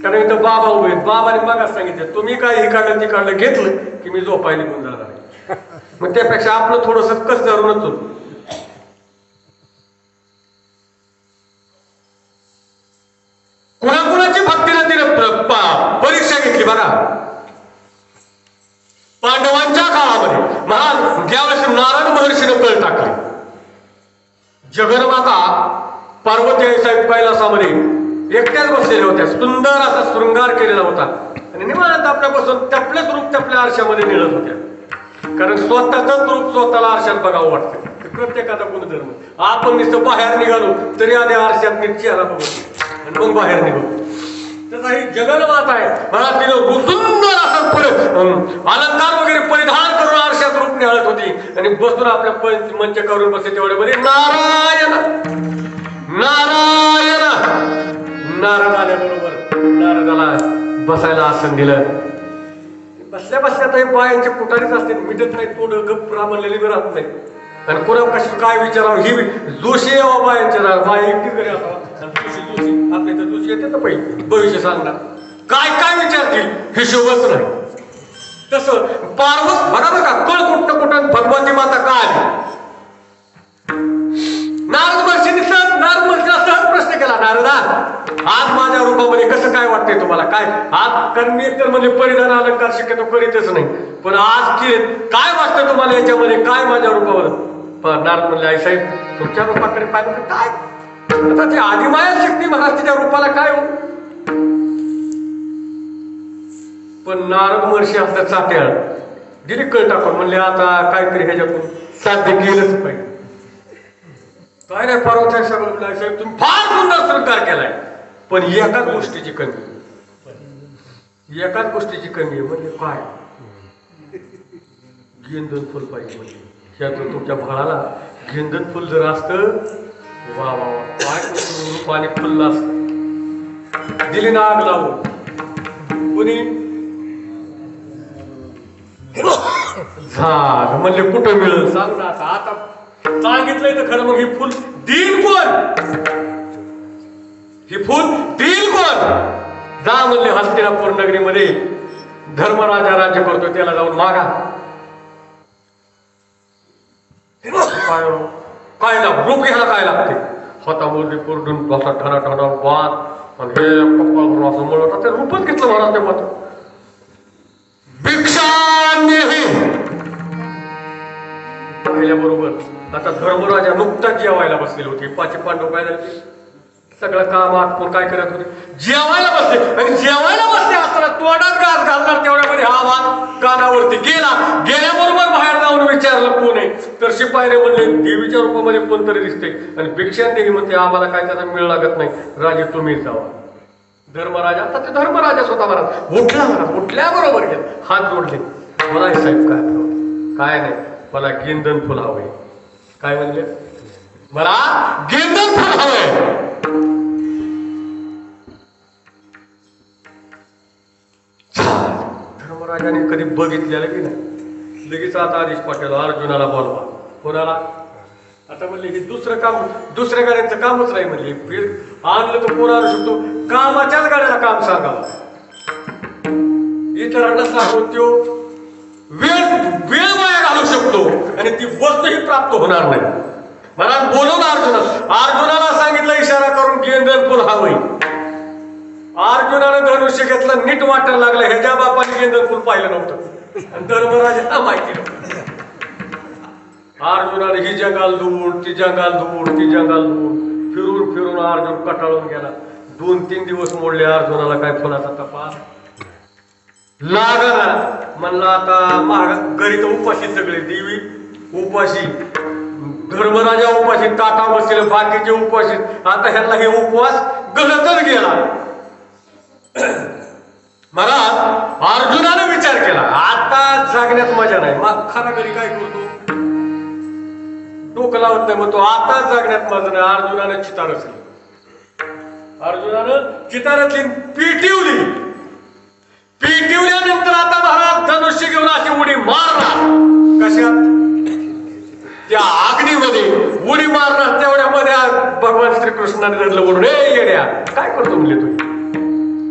कारण इथं बाबा उभे आहेत. बाबाने बघा सांगितलं तुम्ही काय हे काढलं ती काढलं घेतलं की मी झोपाय निघून जाणार आहे. मग त्यापेक्षा आपलं थोडस कस धरूनच होतं. कुणाकुणाची भक्तीने तिने परीक्षा घेतली बघा. पांडवांच्या काळामध्ये महाराज ज्यावेळेस नारद महर्षीने कळ टाकले, जगन्माता पार्वती आई साहेब कैलासामध्ये एकट्याच बसलेल्या होत्या. सुंदर असा शृंगार केलेला होता आणि निवांत आपल्यापासून त्यापलेच रूप त्यापल्या आरशामध्ये निळत होत्या. कारण स्वतःच रूप स्वतःला आरशात बघावं वाटतं. प्रत्येकाचा गुणधर्म. आपण नुसतं बाहेर निघालो तरी आधी आरशात नीट चेहरा बघतो आणि मग बाहेर निघतो. तसा ही जगन्माता आहे महाराज. तिनं सुंदर असं अलंकार वगैरे परिधान करून आरशात रूप निहाळत होती आणि बसून आपल्या मंच करून बसते तेवढ्यामध्ये नारायण नारायण. नारद आल्याबरोबर नारदाला बसायला आसन दिलं. बसल्या बसल्या तर बायांचे कुठारीच असते, मिटत नाही, तोंड गप्प राबलेली बी राहत नाही. आणि पुन्हा कशी काय विचारावं ही जोशी यावा बायांच्या बाया एकटी घरी असावा. जोशी आपल्या इथं जोशी येते ना पहिले भविष्य सांगणार, काय काय विचारतील हिशोबच नाही. तसं पार्वत बघा बघा कळ कुठं कुठं भगवती माता का आली. नारद महर्षींनी सहज प्रश्न केला, नारदा आज माझ्या रूपामध्ये कसं काय वाटतंय तुम्हाला? काय आज कारण मी एकतर म्हणजे परिधान अलंकार शक्यतो करीतच नाही, पण आज काय वाटतं तुम्हाला याच्यामध्ये काय माझ्या रूपावर? नारद म्हणले आई साहेब तुमच्या रूपाकडे पाहिलं काय आता ती आदिमाया शक्ती महाराज तिच्या रूपाला काय हो. पण नारद महर्षी आपल्या चाट्याळ दिली कळ टाकून म्हणले आता काहीतरी ह्याच्यातून साध्य केलंच पाहिजे. काय नाही पार्वती साहेब तुम्ही फार सुंदर शृंगार केलाय, पण एकाच गोष्टीची कमी, एकाच गोष्टीची कमी आहे. म्हणजे काय? गेंदन फुल पाहिजे. म्हणजे ह्यातून तुमच्या भाळाला गेंदन फुल जर असतं वा वा वा काय पाणी फुललं असत. दिली ना आग लावून कुणी झालं म्हणले कुठं मिळेल सांग ना. आता सांगितलंय तर खरं मग ही फुल देईल कोण? ही फुल देईल कोण? जा म्हणले हस्तिनापूर नगरीमध्ये धर्मराजा राज्य करतो त्याला जाऊन मागा. काय लाग रूप घ्यायला काय लागते? हातामध्ये कोरडून असा ठरा ठरा वाद आणि हे कपाळ असं म्हणत ते रूपच घेतलं महाराज. ते मात्र भिक्षा पाहिल्याबरोबर आता धर्मराजा नुकताच जेवायला बसलेले होते. पाचे पांडव काय झाले सगळं काम आटपून काय करत होते जेवायला बसले. आणि जेवायला बसले असताना तोंडात घास घालणार तेवढ्यामध्ये हा वाद कानावरती गेला. गेल्याबरोबर बाहेर जाऊन विचारलं कोण आहे, तर शिपाईने म्हणले देवीच्या रूपामध्ये कोणतरी दिसते आणि भिक्षा देवी म्हणते आम्हाला काय त्याचा मिळ लागत नाही, राजे तुम्हीच जावा. धर्मराजा आता ते धर्मराजा स्वतः महाराज उठला. महाराज उठल्याबरोबर गेला हात जोडले. मला साहेब काय नाही मला गेंदन फुल हवंय. काय म्हणले? मला गेंदन फुल हवंय. धर्मराजाने कधी बघितलेलं की नाही. लगेच आता आदेश पाठवला अर्जुनाला बोलवा. कोणाला? आता म्हणले हे दुसरं काम दुसऱ्या गाड्यांचं कामच नाही. म्हणले आणलं तर कोण आणू शकतो? कामाच्याच गाड्याला काम सांगावं. इतरांना सांगून तो वेळ वाया घालू शकतो आणि ती वस्तूही प्राप्त होणार नाही. मला बोलवलं अर्जुनाला सांगितलं इशारा करून गेंदन फुल हवंय. अर्जुनानं धनुष्य घेतलं, नीट वाटायला लागलं ह्याच्या बापाने गेंदर फुल पाहिलं नव्हतं आणि धर्मराजाला माहिती नव्हतं. अर्जुनाने ही जंगाल धुवून ती जंगाल धुवून ती जंगाल धुवून फिरून फिरून अर्जुन कटाळून गेला. 2-3 दिवस मोडले अर्जुनाला काय फुलाचा तपास लागला. म्हणला आता महाग घरी तर उपाशी सगळे, देवी उपाशी, धर्मराजा उपाशी, ताटा बसले बाकीचे उपाशी. आता ह्यांना हे उपवास गलतच गेला. मला अर्जुनाने विचार केला आता जागण्यात मजा नाही, मग खरा घरी काय करतो, डोकं लावत नाही, म्हणतो आता जागण्यात मजा नाही. अर्जुनाने चिता रचली, अर्जुनानं चिता रचली, पिटिवली. पिटिवल्यानंतर आता महाराज धनुष्य घेऊन अशी उडी मारणार. कशात? त्या अग्नीमध्ये उडी मारणार. तेवढ्यामध्ये भगवान श्रीकृष्णाने धरलं म्हणून, हे येड्या काय करतो म्हणले तू?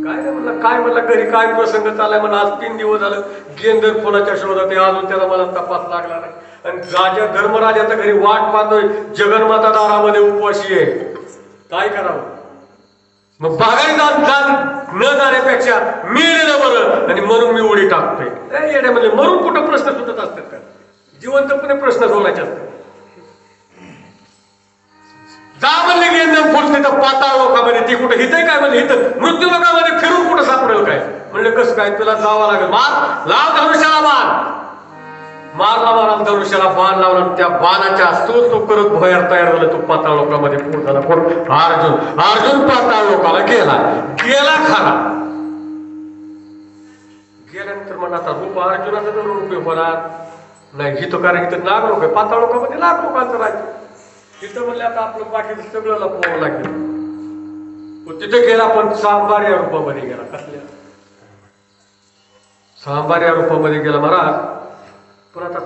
काय नाही म्हणलं, काय म्हणलं घरी काय प्रसंग चाललाय म्हणून. आज 3 दिवस झालं गेंदर फुलाच्या शोधात आहे, अजून त्याला मला तपास लागला नाही. आणि राजा धर्मराजाच्या घरी वाट पाहतोय, जगन्माता दारामध्ये उपवाशी आहे, काय करावं? मग बागाई न जाण्यापेक्षा मेलेलं बरं, आणि म्हणून मी उडी टाकतोय. येण्यामध्ये मरून कुठं प्रश्न सुटत असतात का? जिवंतपणे प्रश्न सोडायचे असतात. जा म्हणले गेंदर फुल तिथं पाताळ लोकांमध्ये, ती कुठं हिथं काय म्हणले, इथं मृत्यू लोकांमध्ये फिरून कुठं सापडेल काय? म्हणलं कसं काय, तुला जावं लागेल. मार, लाव धनुष्याला बाण. मारला मारा धनुष्याला बाण लावला. त्या बाणाच्या तो करत भयार तयार झाला. तो पाताळ लोकांमध्ये पोहोचला. कोण? अर्जुन. अर्जुन पाताळ लोकाला गेला खरा. गेल्यानंतर म्हणा आता रूप अर्जुनाचा जर रूप होणार नाही, हिथं कारण इथं नाग लोक आहे, पाताळ लोकांमध्ये लाख लोकांचं राज्य. तिथं म्हणले आता आपलं बाकीचं सगळं लपवावं लागेल. तिथे गेला पण सांबार या रूपामध्ये गेला. कसल्या? सांबार या रूपामध्ये गेला महाराज. पण आता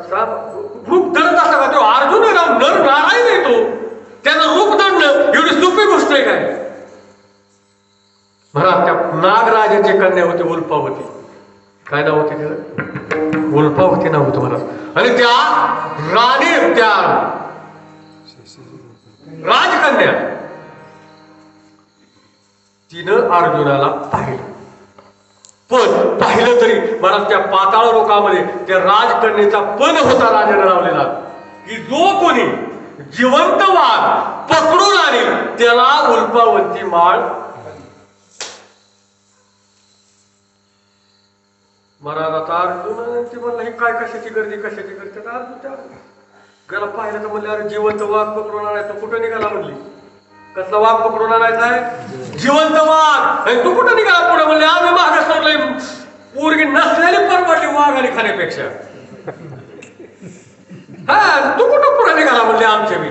रूप धरत असता का तो अर्जुन नर नारायण आहे, तो त्याचं रूप धरणं एवढी सोपी गोष्ट आहे काय? महाराज त्या नागराजाची कन्या होती उल्पावती. काय नाव होते तिचं? उल्पावती नाव होतं महाराज. आणि त्या राणी, त्या राजकन्या, तिनं अर्जुनाला पाहिलं. पण पाहिलं तरी मला त्या पाताळ लोकांमध्ये त्या राजकन्येचा पण होता राजाने लावलेला, की जो कोणी जिवंत वाघ पकडून आणेल त्याला उल्पावंती माळ. महाराज आता अर्जुन ते म्हणलं ही काय कशाची गर्दी कशाची गर्दी. आता अर्जुन त्या गेला पाहिलं तर म्हणले अरे जिवंत वाघ पकडून आणायचं. कुठं निघाला म्हणली? कसला वाघ पकडून आणायचा आहे? जिवंत वाघ. तू कुठं निघाला पुढे? म्हणले आम्ही मागे सोडलंय, पोरगी नसलेली परवडली वाघ आणि खाण्यापेक्षा. हा तू कुठं पुढे निघाला म्हणले आमच्या मी.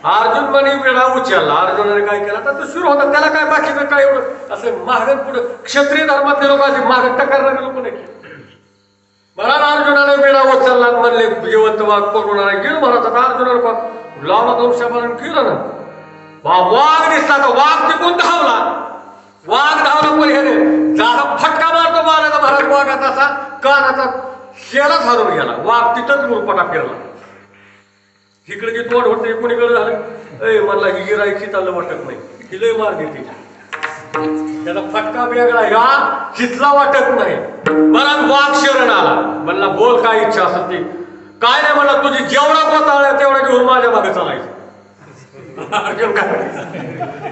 अर्जुन म्हणे वेळा उचलला. अर्जुनाने काय केला तर तो सुरू होता, त्याला काय बाकीचं काय एवढं असं मागत पुढं क्षत्रिय धर्मातले लोक असे मागत टकारणारे लोक नाही. महाराज अर्जुनाने वेळा उचलला, म्हणले जिवंत वाघ पकडून आला. गेलो महाराज. आता अर्जुनाने लावला दोन केलं ना, वाघ दिसला तर वाघ तिकून धावला. वाघ धावला पण ह्याने जागा फटका मारतो मारायचा महाराज. वाघाचा असा कानाचा शेलाच हरून गेला. वाघ तिथंच मुरपटा फिरला. इकडे जे तोंड होते कुणीकडे झालं, मला ही गिरायची चाललं वाटत नाही, ही लय मार देते. त्याचा फटका वेगळा, ह्या हितला वाटत नाही. मला वाघ शरण आला. म्हणला बोल काय इच्छा असेल ती. काय नाही म्हणला, तुझी जेवढा गोतावळा तेवढा घेऊन माझ्या मागे चालायचं. अर्जुन काय,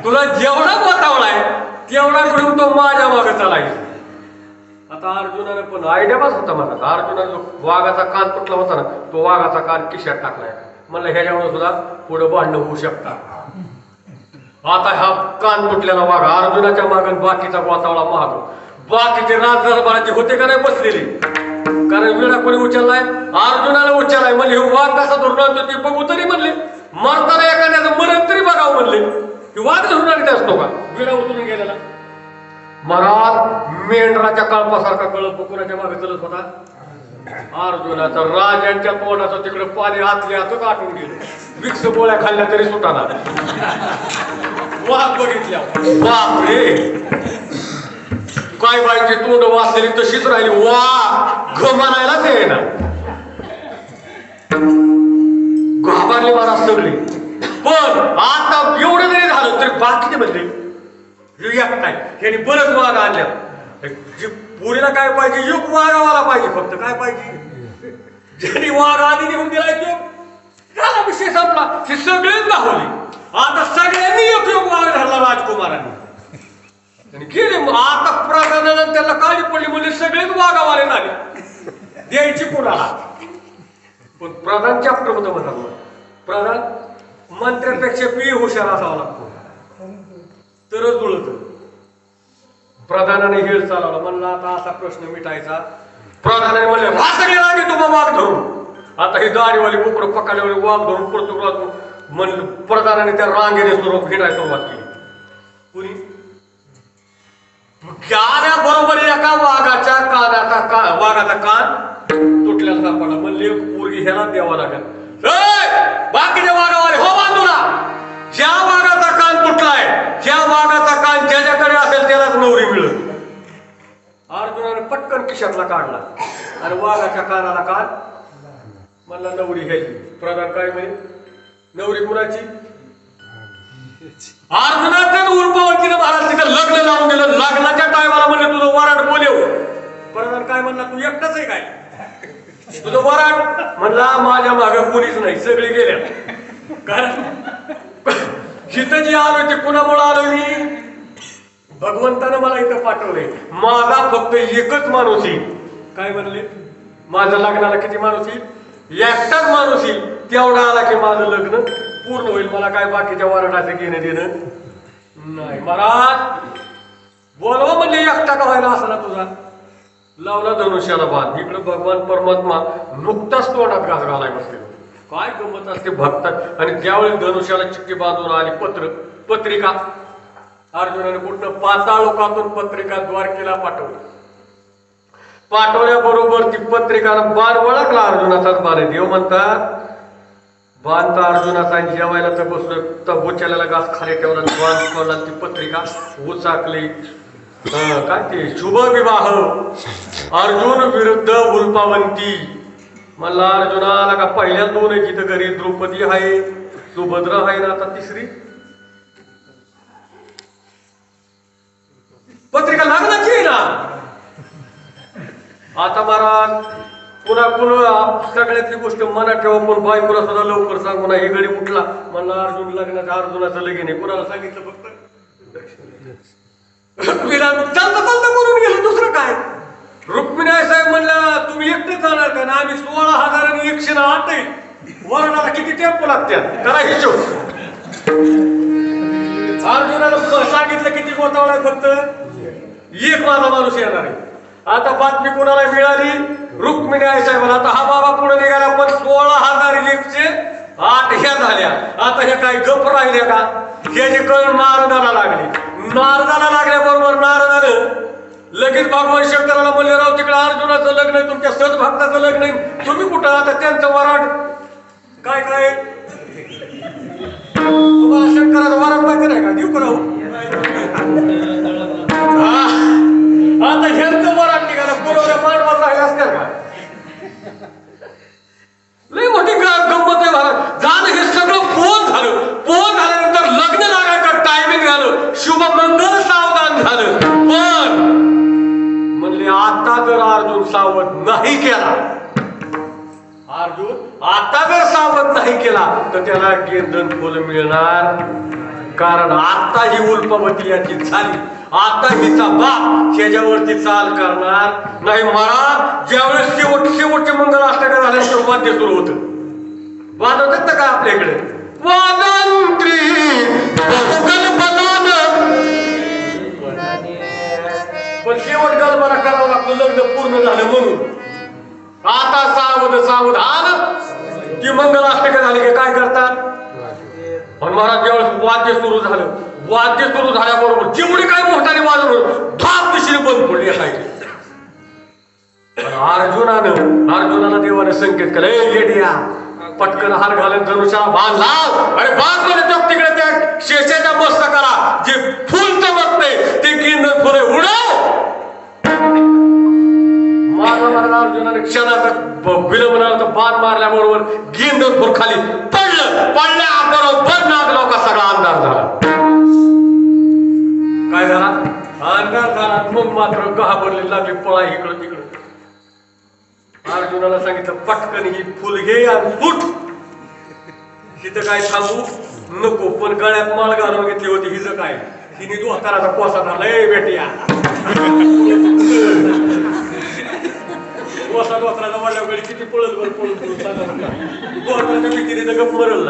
तुला जेवढा गोतावळा आहे तेवढा घेऊन तो माझ्या मागे चालायचं. आता अर्जुनाने पण आयडियाच होता मला. अर्जुनाने जो वाघाचा कान तुटला होता ना, तो वाघाचा कान खिशात टाकलाय. म्हणलं ह्याच्यामुळे सुद्धा पुढे भांडणं होऊ शकतात. आता हा कान तुटलेला वाघ अर्जुनाच्या मागून बाकीचा गोतावळा मागतो. बाकीचे राजदरबाराचे होते का नाही बसलेले, कारण वेळा कोणी उचललाय, अर्जुनाला उचललाय. म्हणले हे वाघ कसा धरून आणतो ते बघू तरी म्हणले. मरताना एखाद्याचं मरण तरी बघावं म्हणले. की वाघ धरून आणत असतो का वेळा उचलून गेलेला? महाराज मेंढराच्या कळपासारखा कळप कुणाच्या मागे चलत होता अर्जुनाचा. राजांच्या तोंडाचं तिकडे पाणी हातले हातच आटून गेलं. विक्स गोळ्या खाल्ल्या तरी सुटाना. वाघ बघितल्या, बापरे काय बाईची तोंड वाचलेली तशीच राहिली. वा म्हणायलाच आहे ना, घाबरले महाराज सगळे. पण आता एवढं जरी झालं तरी बाकीचे म्हणले एकटाय ह्याने बरंच वाघ आणल्या. जी पुरीला काय पाहिजे युग वाघावाला पाहिजे, फक्त काय पाहिजे ज्यांनी वाघ आधी निघून दिलाय तो त्याला विषय संपला. हे सगळेच गावली. आता सगळ्यांनी एक योग वाघ धरला राजकुमारांनी आणि गेले. आता प्रधानानं त्याला काळी पडली म्हणजे सगळेच वाघावाले झाले, द्यायची कोणाला. पण प्रधान चॅप्टर होतं म्हणतात. प्रधान मंत्र्यापेक्षा पी हुशार असावा लागतो तरच जुळत. प्रधानाने हेळ चालवला. म्हणला आता असा प्रश्न मिटायचा. प्रधानाने म्हणले सगळे लागे तुम्हा वाघ धरून. आता ही दाढीवाली बोकडं पकडल्यावाली वाघ धरून पडतो म्हणलं. प्रधानाने त्या रांगेने सुरुवात फिरायला सुरुवात केली. कुणी बरोबर एका वाघाच्या वाघाचा कान तुटल्याला सापडला. म्हणले पोरगी ह्याला द्यावा लागेल. बाकीच्या वाघावाले हो बांधूला, ज्या वाघाचा कान तुटलाय ज्या वाघाचा कान ज्याच्याकडे असेल त्यालाच नवरी मिळत. अर्जुनाने पटकन खिशातला काढला आणि वाघाच्या कानाला कान म्हणला नवरी घ्यायची. प्रधान काय म्हणे नवरी कुणाची? अर्जुनाचं उर्पवंतीनं महाराज तिथं लग्न लावून दिलं. लग्नाच्या टायमाला म्हणले तुझं वराड बोलेव. प्रधान काय म्हणला तू एकटाच आहे काय तुझं वराड? म्हणला माझ्या मागं कोणीच नाही, सगळे गेल्या. कारण जिथं जी आलोय ते कुणामुळे आलोय मी? भगवंतानं मला इथं पाठवलंय. माझा फक्त एकच माणूस येईल. काय म्हणले? माझ्या लग्नाला किती माणूस येईल? एकटाच माणूस येईल. तेवढा आला की माझं लग्न पूर्ण होईल. मला काय बाकीच्या वराडाचं घेणं देणं नाही. महाराज बोलवा म्हणजे एकटा का व्हायला असला तुझा. लावला धनुष्याला बाण. इकडे भगवान परमात्मा नुकताच तोंडात घास घालाय बसले. काय गमत असते भक्तात. आणि ज्यावेळी धनुष्याला चिठ्ठी बांधून आली पत्रिका अर्जुनाने कुठनं पाताळ लोकातून पत्रिका द्वारकेला पाठवली. पाठवल्याबरोबर ती पत्रिकानं बाण ओळखला. अर्जुनाचाच बाण आहे. देव म्हणतात बाण तर अर्जुनाचा आणि जेवायला तर बसलोय तर बोच्याला घास खाली ठेवला. बाण ठेवला. ती पत्रिका उचाकली. काय ते शुभ विवाह अर्जुन विरुद्ध उल्पावंती. म्हणला अर्जुनाला का पहिल्या दोन आहे तिथं घरी द्रौपदी आहे सुभद्रा आहे ना आता तिसरी पत्रिका लग्नाची आहे ना. आता महाराज पुन्हा सगळ्यातली गोष्ट मनात ठेवा. पण बायकोला सुद्धा लवकर सांगू ना. ही गडी उठला म्हणला अर्जुन लग्नाचं अर्जुनाचं लगीन आहे. कोणाला सांगितलं? फक्त रुक्मिणीला चालता चालता म्हणून गेलं. दुसरं काय? रुक्मिणी साहेब म्हणला तुम्ही एकटेच जाणार का ना? आम्ही 16,000 आणि 108 आहे. वरणाला किती टेम्पो लागतात करा हिशोब. अर्जुनाला सांगितलं किती गोतावळा आहे? फक्त एक माझा माणूस येणार आहे. आता बातमी कोणाला मिळाली? रुक्मिणी साहेबांना. आता हा बाबा पुढे निघाला. पण 16,108 ह्या झाल्या. आता ह्या काय गप राहिल्या का? ह्याची कळ नारदाला लागली. नारदाला लागल्याबरोबर नारदानं लगेच भगवान शंकराला म्हणले राव तिकडे अर्जुनाचं लग्न आहे तुमच्या सद्भक्ताचं लग्न आहे तुम्ही कुठं? आता त्यांचं वराड काय काय तुम्हाला शंकराचं वराड माहिती नाही का? देऊ करावं. आता ह्यांचं वराड निघालं. पुरवल्या मांडवात राहिला असतात का? लय मोठी गंमत आहे महाराज. झालं हे सगळं पोन झालं. पोन झाल्यानंतर लग्न लागायचं टायमिंग झालं. शुभ मंगल सावधान झालं. पण म्हणले आता जर अर्जुन सावध नाही केला आता जर सावध नाही केला तर त्याला गेंदन फुल मिळणार. कारण आता ही उल्पवती याची झाली. आता हिचा बाप ह्याच्यावरती चाल करणार नाही. महाराज ज्यावेळेस शेवटचे मंगल अष्टक झाल्यानंतर वाद्य सुरू होतं. वाजवतात का आपल्या इकडे? वादंत्री पण शेवट गलबना करावा लागतो. लग्न पूर्ण झालं म्हणून आता सावध आलं की मंगल अष्टक झाली की काय करतात? पण महाराज ज्यावेळेस वाद्य सुरू झाल्याबरोबर जेवढे काय मोठ्याने वाजवलं धाप दिशेने बंद पडली असायची. अर्जुनाला देवाने संकेत केला. येड्या पटकन हार घालून धनुष्याला बाण लाव. अरे बाण मध्ये तिकडे त्या शेषाच्या मस्तकाला जे फुल चमकते ते गिंधन फुले उडव. अर्जुनाने क्षणाचा विलंब तर बाण मारल्याबरोबर गिंधन फुल खाली पडल्याबरोबर नागलोका सगळा अंधार झाला. काय झाला अंधार झाला मग मात्र घाबरले लागले पळा इकडं तिकडं. अर्जुनाला सांगितलं पटकन ही फुल घे आणि फुट. हिचं काय थांबू नको पण गळ्यात माळ घालून घेतली होती हिचं काय हिने दोस्ताराचा पोसा झालाय बेटिया. पोसा दोस्ताराचा वाढल्या वेळी किती पळत वर पळून दोस्ताराच्या भीतीने तर गप मरल.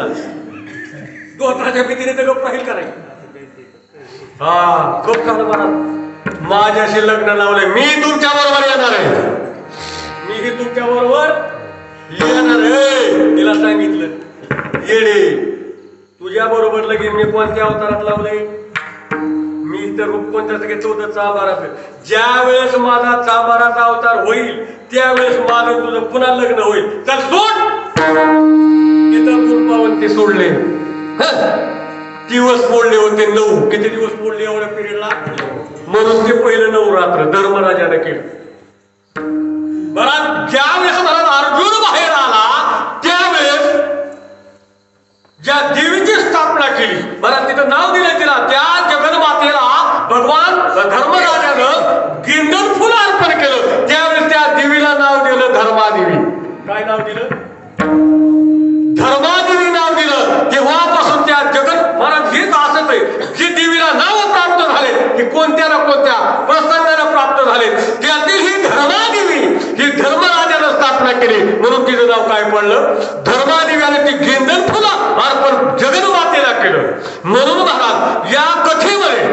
दोस्ताराच्या भीतीने तर गप राहील करायचं. हा खूप चांगलं म्हणा माझ्याशी लग्न लावलंय मी तुमच्या बरोबर येणार आहे. मीही तुमच्या बरोबर येणार आहे. तिला सांगितलं येडे तुझ्या बरोबर लगेच मी कोणत्या अवतारात लावले. मी तर रूप कोणत्याच घेतो तर चांबाराचं. ज्या वेळेस माझा चांबाराचा अवतार होईल त्यावेळेस माझं तुझं पुन्हा लग्न होईल. तर सोड तिथं गुरुपावन ते सोडले. दिवस मोडले होते 9. किती दिवस मोडले एवढ्या पिरियडला म्हणून ते पहिलं नवरात्र धर्मराजाने केलं. बरं ज्यावेळेस मला अर्जुन बाहेर आला त्यावेळेस ज्या देवीची स्थापना केली बरं तिथं नाव दिलं तिला त्या जगन्मातेला भगवान धर्मराजानं गिंदन फुल अर्पण केलं. त्यावेळेस त्या देवीला नाव दिलं धर्मादेवी. काय नाव दिलं धर्मादेवी नाव दिलं. तेव्हापासून त्या जगत महाराज हेच असत आहे जी देवीला नाव प्राप्त झाले की कोणत्या ना कोणत्या प्रसंगाला प्राप्त झाले त्यातील ही धर्मादेवी ही धर्मराजानं स्थापना केली म्हणून तिचं नाव काय पडलं धर्मादेवी. आणि ती गेंदन फुलं अर्पण जगन्मातेला केलं. म्हणून महाराज या कथेमध्ये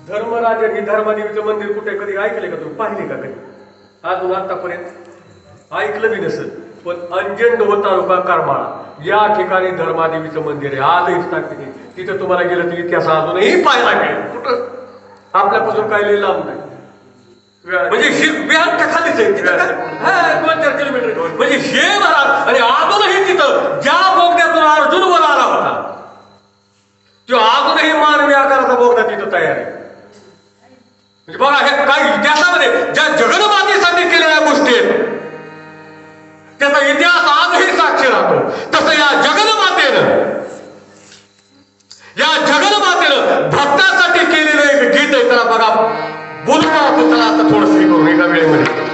धर्मराजांनी धर्मादेवीचं मंदिर कुठे कधी ऐकले का तुम्ही पाहिले का कधी अजून आतापर्यंत ऐकलं बी नसेल. पण अंजनडोह तालुका करमाळा या ठिकाणी धर्मादेवीचं मंदिर आहे आजही स्थापित आहे. तिथं तुम्हाला गेलं तर इतिहास अजूनही पाहायला मिळेल. कुठं आपल्यापासून काय लिहिलं लांब नाही म्हणजे हे बिहारच्या खालीच आहे 2-4 किलोमीटर म्हणजे हे महाराज. आणि अजूनही तिथं ज्या बोगद्यातून अर्जुन वर आला होता तो अजूनही मानवी आकाराचा बोगदा तिथं तयार आहे. म्हणजे बघा हे काही इतिहासामध्ये ज्या जगन्मातेसाठी केलेल्या गोष्टी आहेत त्याचा इतिहास आजही साक्षी राहतो. तसं या जगन्मातेनं भक्तासाठी केलेलं एक गीत आहे. त्याला बघा बोलून चला आता थोडस हे करून एका वेळेमध्ये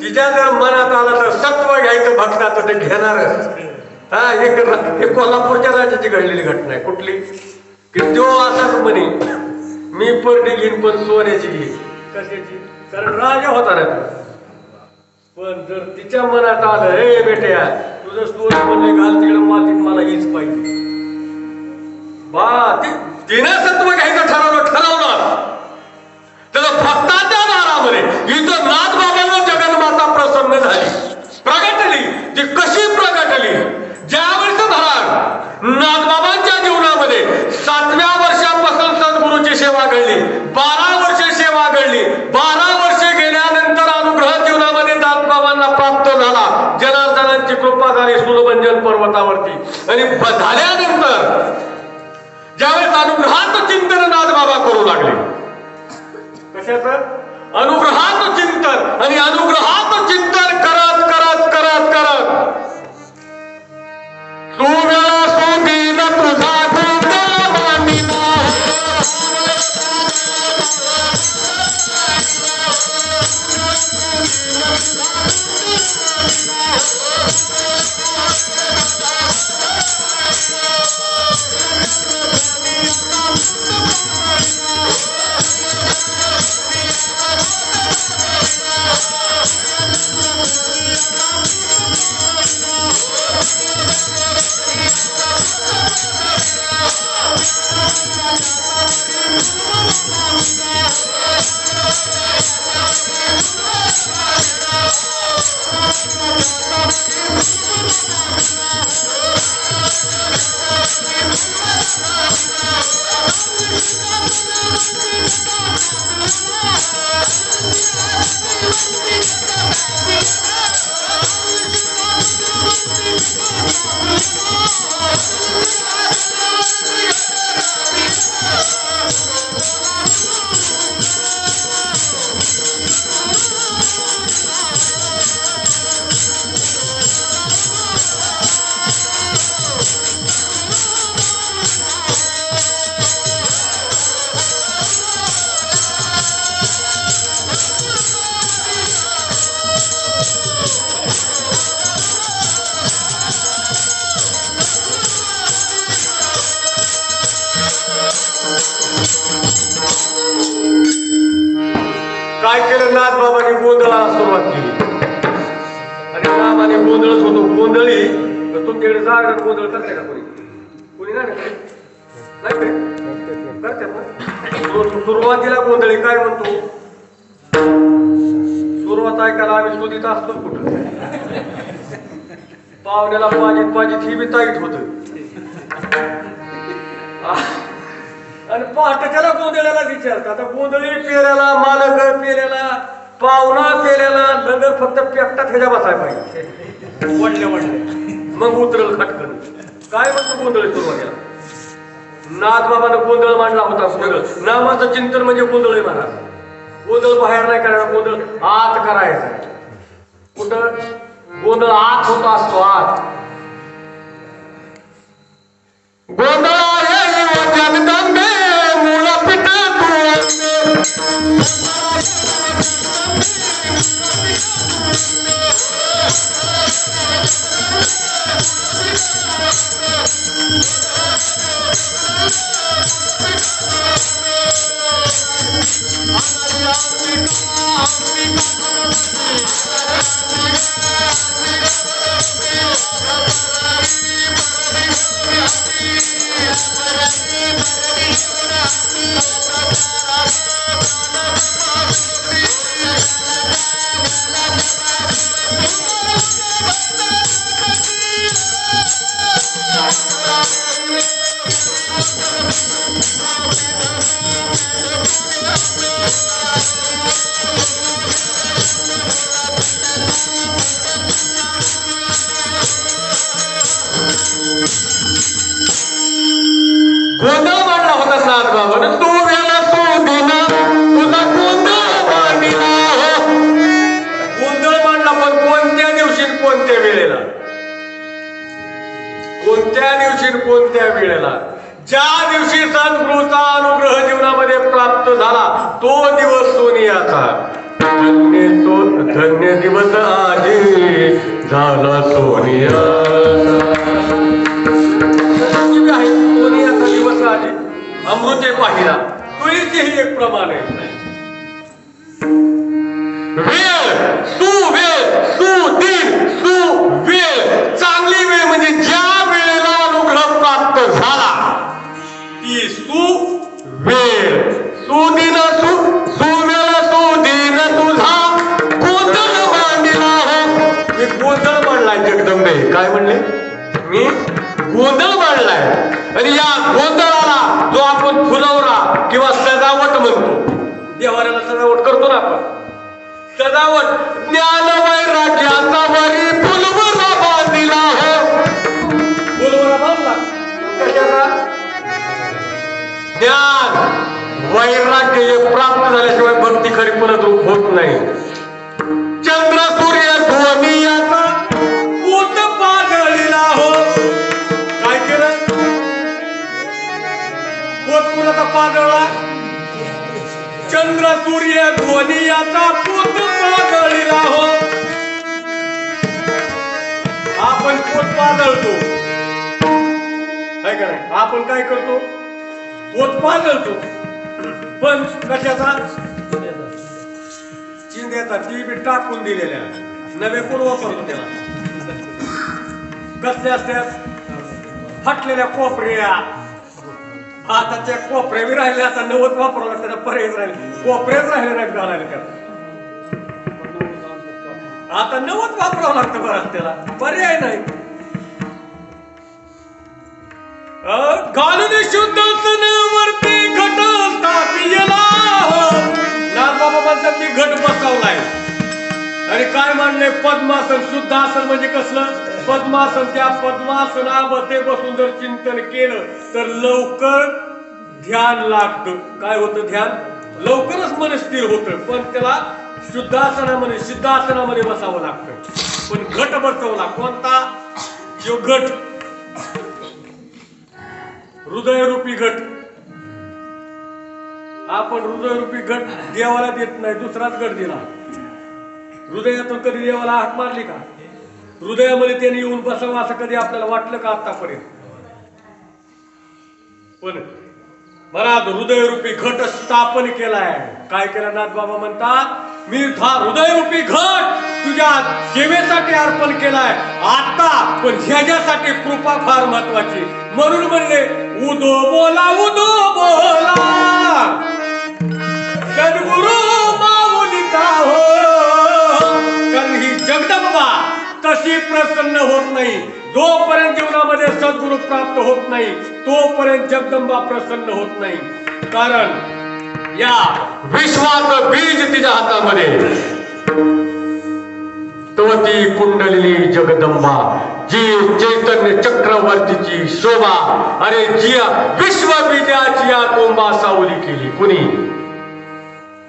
तिच्या जर मनात आलं तर सत्व घ्यायचं भक्ताचं ते घेणारच. हा हे कोल्हापूरच्या राजाची घडलेली घटना आहे. कुठली की तो असाच म्हणे मी परडी घेईन पण सोन्याची घेईन. कशाची? कारण राजा होता ना तो. पण जर तिच्या मनात आलं हे बेट्या तुझं सोनं म्हणजे घाल तिकडे मातीत मला हीच पाहिजे बा तिने सत्व घ्यायचं ठरवलं त्याचं भक्ताच्या दारामध्ये इथं नाथबाबांवर जगन्माता प्रसन्न झाली प्रगटली. ती कशी प्रगटली? ज्यावेळेस धरा नाथबाबांच्या जीवनामध्ये 7व्या वर्षापासून सद्गुरूची सेवा घडली, 12 वर्षे सेवा घडली. 12 वर्षे गेल्यानंतर अनुग्रह जीवनामध्ये नाथबाबांना प्राप्त झाला. जनार्दनांची कृपा झाली सुलभंजन पर्वतावरती. आणि झाल्यानंतर ज्यावेळेस अनुग्रहाचं चिंतन नाथबाबा करू लागले. कशाचं? अनुग्रहाचं चिंतन. आणि अनुग्रहाचं चिंतन करत करत करत करत तू वेळा सोडीन तुझा काय केलं? नाथबाबांनी गोंधळाला सुरुवात केली. आणि नामाने गोंधळच होतो. गोंधळी तुमच्याकडे जागा गोंधळ करते का कोणी? कोणी नाही करतात ना. सुरुवातीला गोंधळी काय म्हणतो? सुरुवात ऐकायला आम्ही सुधीत असतो कुठं पाहुण्याला पाजीत ही बी ताईट होत. आणि पहाटेच्याला गोंधळ्याला विचारतात. आता गोंधळी पेऱ्याला, मालक पेऱ्याला, पाहुणा पेऱ्याला, लंगर फक्त पेपटात ह्याच्या बसाय पाहिजे वडले मग उतरल खटकन. काय म्हणतो गोंधळी सुरुवातीला? नाथबाबानं गोंधळ मांडला होता. सगळं नामाचं चिंतन म्हणजे गोंधळ आहे महाराज. गोंधळ बाहेर नाही करायचा, गोंधळ आत करायचा. कुठं गोंधळ आत होता असतो. आत गोंधळ जगदंबे मूलपीठ गोंधळ मांडला होता नाथबाबानं. तू वेळा तू दिना तुझा गोंधळ मांडला. गोंधळ मांडला पण कोणत्या दिवशी कोणत्या वेळेला? कोणत्या दिवशी कोणत्या वेळेला? ज्या दिवशी सद्गुरूचा अनुग्रह जीवनामध्ये प्राप्त झाला तो दिवस सोनियाचा. धन्य दिवस आजी झाला सोनिया सोनियाचा दिवस आजी अमृते पाहिला तुळीचेही एक प्रमाण आहे वेळ सुदीन सुवेळ चांगली वेळ म्हणजे ज्या वेळेला अनुग्रह प्राप्त झाला ती सुवेळ सुदीन सुवेळ सुदीन तुझा गोंधळ मांडला हो मी गोंधळ मांडलाय जगदंबे काय म्हणले मी गोंधळ मांडलाय आणि या गोंधळाला जो आपण फुलवरा किंवा सजावट म्हणतो देवाऱ्याला सजावट करतो ना आपण सजावट ज्ञान वैराग्याचा वरी फुलवरा बांधिला हो फुलवरा बांधला कशाला ज्ञान वैराग्य हे प्राप्त झाल्याशिवाय भक्ती खरी परत रूप होत नाही चंद्र सूर्य ध्वनी याचा पोत पागळीला हो काय केलं पोत कुणाचा पागळला चंद्र सूर्य ध्वनी याचा पोत पागळीला हो आपण पोत पागळतो काय कराय आपण काय करतो पोत पागळतो पण कशाचा चिंध्याचा ती बी टाकून दिलेल्या नवे कोण वापरतो त्याला कसल्या असत्यात फाटलेल्या कोपऱ्या आता त्या कोपऱ्या बी राहिल्या आता नवत वापरावं लागतं पर्यायच राहिले कोपऱ्याच राहिले नाही घालायला त्याला आता नवत वापरावं लागतं बरं त्याला पर्याय नाही घालून शुद्ध वरती घट स्थापिला नागबाबा म्हणतात मी घट बसवलाय आणि काय मानलंय पद्मासन शुद्ध आसन म्हणजे कसलं पद्मासन त्या पद्मासनामध्ये बसून जर चिंतन केलं तर लवकर ध्यान लागतं काय होतं ध्यान लवकरच मन स्थिर होतं पण त्याला शुद्धासनामध्ये सिद्धासनामध्ये बसावं लागतं पण घट बसवला कोणता जो घट हृदयरूपी घट आपण हृदयरूपी घट देवाला देत नाही दुसराच घट दिला हृदयातून कधी देवाला हाक मारली का हृदयामध्ये त्याने येऊन बसावं असं कधी आपल्याला वाटलं का आतापर्यंत पण मला हृदयरूपी घट स्थापन केलाय काय केलं नाथबाबा म्हणतात मी हृदयरूपी घट तुझ्या सेवेसाठी अर्पण केलाय आता पण ह्याच्यासाठी कृपा फार महत्वाची म्हणून म्हणले उदो बोला सद्गुरु माऊलीचा हो कारण ही जगदंबा तशी प्रसन्न होत नाही जोपर्यंत जीवनामध्ये सद्गुरु प्राप्त होत नाही तोपर्यंत जगदंबा प्रसन्न होत नाही कारण या विश्वाचं बीज तिच्या हातामध्ये तो ती कुंडलिनी जगदंबा जी चैतन्य चक्रवर्तीची शोभा अरे जी विश्वबीजाची या कोंबा सावली केली कुणी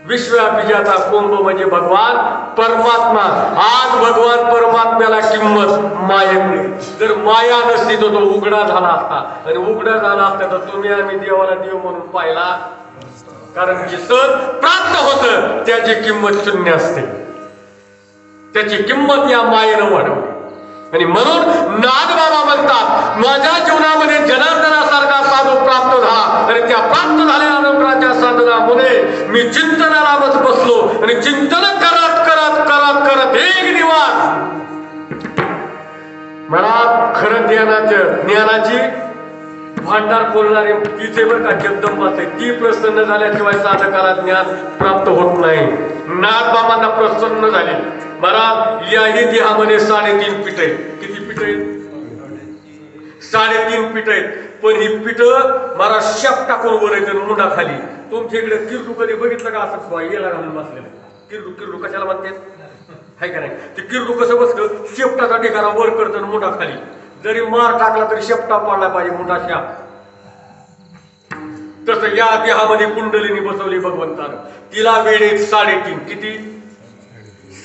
विश्वबीजाचा कोंब म्हणजे भगवान परमात्मा आज भगवान परमात्म्याला किंमत मायेमुळे जर माया नसती तर तो उघडा झाला असता आणि उघडा झाला असता तर तुम्ही आम्ही देवाला देव म्हणून पाहिला कारण जे सत प्राप्त होत त्याची किंमत शून्य असते त्याची किंमत या मायेनं वाढवली आणि म्हणून नाथबाबा म्हणतात माझ्या जीवनामध्ये जनार्दनासारखा साधू प्राप्त झाला आणि त्या प्राप्त झालेल्या अनुग्रहाच्या साधनामुळे मी चिंतनाला बसलो आणि चिंतन करत करत करत करत एक दिवस मला खरं ज्ञानाची भांडार बोलणारे तिथे बरं का जगदंबाच आहे ती प्रसन्न झाल्याशिवाय साधकाला ज्ञान प्राप्त होत नाही नाथबाबांना प्रसन्न झाले मला याही देहामध्ये 3.5 पीठ आहेत किती पीठ आहेत 3.5 पीठ आहेत पण ही पीठ मला शेप टाकून वर येते मुंडा खाली तुमच्या इकडे किरडू कधी बघितलं का असं याला घालून बसलेलं किरडू कशाला म्हणतात हाय का नाही ते किरडू कसं बसलं शेपटाचा ठिकाणा वर करतं मुंडा खाली जरी मार टाकला तरी शेपटा पाडला पाहिजे मुंडा शाप तसं या देहामध्ये कुंडलिनी बसवली भगवंतानं तिला वेळे 3.5 किती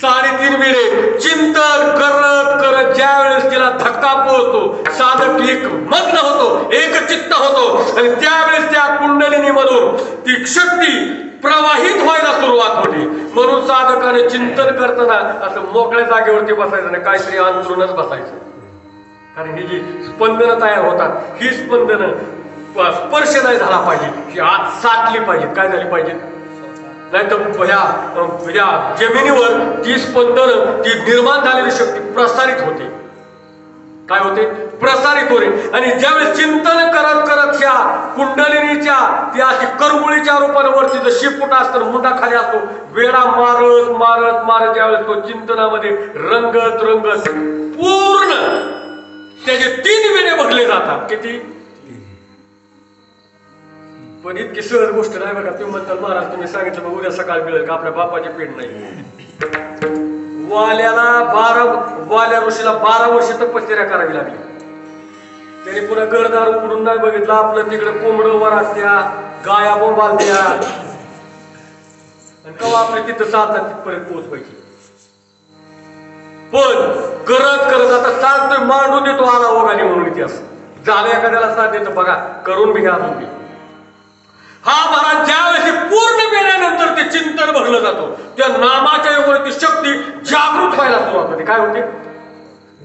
3.5 वेळे चिंतन करत करत ज्या वेळेस तिला धक्का पोहोचतो होतो, साधक एक मग्न होतो, एक चित्त होतो आणि त्यावेळेस त्या कुंडलिनी मधून ती शक्ती प्रवाहित व्हायला सुरुवात होती. म्हणून साधकाने चिंतन करताना असं मोकळ्या जागेवरती बसायचं नाही, काहीतरी अंतरूनच बसायचं. कारण ही जी स्पंदनं तयार होतात, ही स्पंदनं स्पर्श नाही झाला पाहिजे, ही आत साठली पाहिजे. काय झाली पाहिजे? नाही तर ह्या जमिनीवर ती स्पंदनं, ती निर्माण झालेली शक्ती प्रसारित होते. काय होते? प्रसारित होते. आणि ज्यावेळेस चिंतन करत करत ह्या कुंडलिनीच्या त्या अशी करमुळीच्या रूपाने वरती जर शिपुट असतं, मुंडा खाली असतो, वेळा मारत मारत मारत ज्यावेळेस तो चिंतनामध्ये रंगत रंगत पूर्ण त्याचे 3 वेळे भरले जातात. किती? पण इतकी सहज गोष्ट नाही बघा. तुम्ही म्हणताल महाराज तुम्ही सांगितलं मग उद्या सकाळ मिळेल का? आपल्या बापाची पेट नाही. वाल्या ऋषीला 12 वर्ष तपश्चर्या करावी लागली. त्याने पुन्हा घरदार उघडून नाही बघितलं. आपलं तिकडे कोंबडं वरात्या, गाया बोंबालत्या, आणि केव्हा आपल्या तिथं साधना तिथपर्यंत पोहोचवायची. पण करत करत आता सांगतोय, मांडून देतो आला ओघाली म्हणून इतिहास झालं. एखाद्याला साथ देतो बघा, करून बी घ्या तुम्ही. हा महाराज ज्यावेळेस पूर्ण वेळानंतर ते चिंतन भरलं जातो, त्या नामाच्या योगाने ती शक्ती जागृत व्हायला सुरुवात होते. काय होते?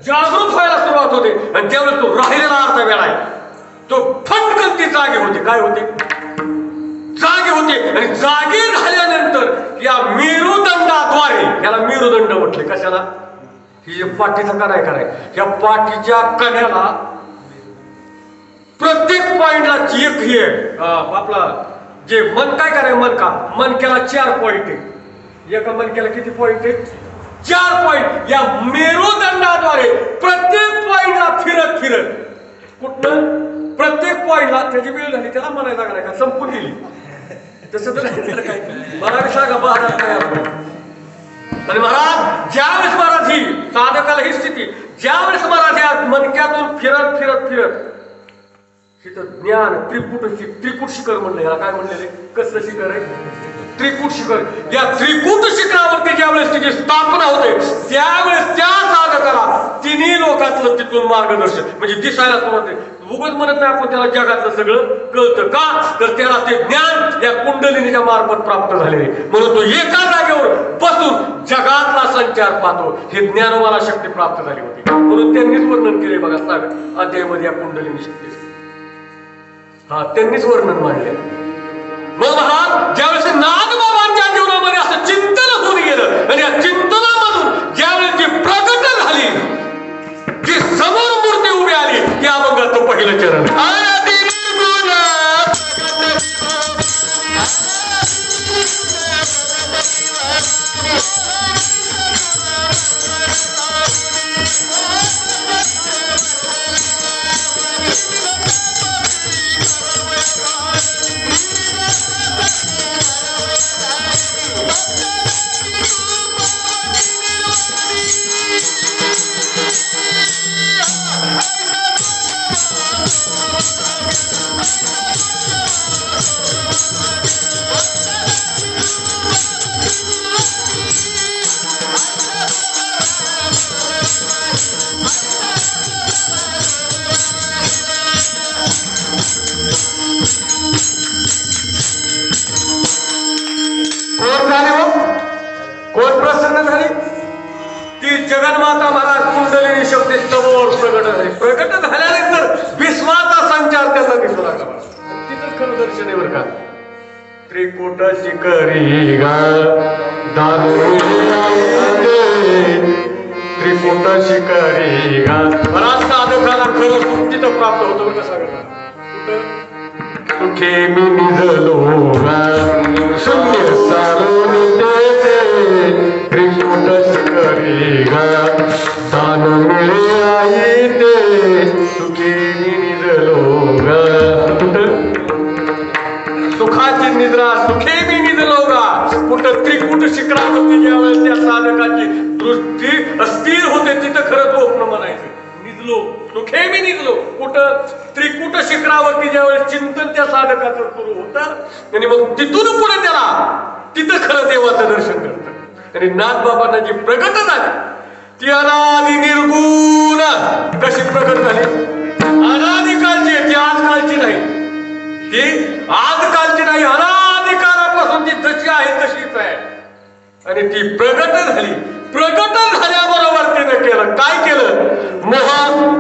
जागृत व्हायला सुरुवात होते. आणि त्यावेळेस तो राहिलेला अर्थ वेळा आहे तो फटकन ती जागे होते. काय होते? जागे होते. आणि जागे झाल्यानंतर या मेरुदंडाद्वारे, याला मेरुदंड म्हटले. कशाला? ही जे पाठीचा कणा आहे कराय, या पाठीच्या कण्याला प्रत्येक पॉइंटला एक हे आपला जे मन काय कराय, मनक्याला 4 पॉइंट आहे. एका मनक्याला किती पॉइंट आहे? 4 पॉइंट. या मेरुदंडाद्वारे प्रत्येक पॉइंटला फिरत फिरत कुठनं प्रत्येक पॉइंटला त्याची वेळ झाली त्याला म्हणायला लागणार का संपून गेली तसं तर काय मला सांगा महाराज काय. आणि महाराज ज्यावेळेस महाराज ही साधकाला ही स्थिती ज्यावेळेस महाराज या मनक्यातून फिरत फिरत फिरत तिथं ज्ञान त्रिकूट शिखर म्हणलं. याला काय म्हणलेले? कसलं शिखर आहे? त्रिकूट शिखर. या त्रिकूट शिखरावरती ज्यावेळेस तिची स्थापना होते त्यावेळेस त्या साधकाला 3 लोकातलं तिथून मार्गदर्शन म्हणजे दिसायला सुरुवात होते. उगाच म्हणत नाही आपण त्याला जगातलं सगळं कळतं का, तर त्याला ते ज्ञान या कुंडलिनीच्या मार्फत प्राप्त झालेले. म्हणून तो एका जागेवर बसून जगातला संचार पाहतो. हे ज्ञानवाला शक्ती प्राप्त झाली होती. म्हणून त्यांनीच वर्णन केले बघा अध्यायामध्ये या कुंडलिनी शक्ती. हा त्यांनीच वर्णन मांडले. मग महाराज ज्यावेळेस नागबाबांच्या जीवनामध्ये असं चिंतन होऊन गेलं आणि या चिंतनामधून ज्यावेळेस जी प्रगट झाली, जी समोर मूर्ती उभी आली, त्या अभंगाचं पहिलं चरण जगन्माता महाराज कुंडलिनी शक्ती समोर प्रगट झाली. प्रगट झाल्यानंतर भीष्माचा संचार त्याला दिसू लागला. तिथं खरं दर्शन आहे बरं का. त्रिकूट शिखरी गा त्रिकूट शिखरी गा. महाराज साधकाला खरं सुख तिथं प्राप्त होतं बरं का. सांगा कुठं? सुखे मी निजलो शून्य सारून त्रिकूट शिखरी गा दान मिळे आई ते सुखे मी निजलो गा. सुखाची निद्रा सुखे मी निजलो गा. कुठं त्रिकूट शिखरावरती ज्यावेळेस त्या साधकाची दृष्टी अस्थिर होते तिथं खरं स्वप्न म्हणायचं. निजलो सुखे मी निजलो. कुठं? त्रिकूट शिखरावरती ज्यावेळेस चिंतन त्या साधकाचं सुरू होतं आणि मग तिथून पुढे त्याला तिथं खरं देवाचं दर्शन करतं. आणि नाथबाबांना जी प्रगट झाली ती अनादि निर्गुण कशी प्रगट झाली? अनादिकालची आहे ती, आजकालची नाही. ती आजकालची नाही, अनादिकालापासून ती जशी आहे तशीच आहे. आणि ती प्रगट झाली. प्रगट झाल्याबरोबर तिने केलं काय? केलं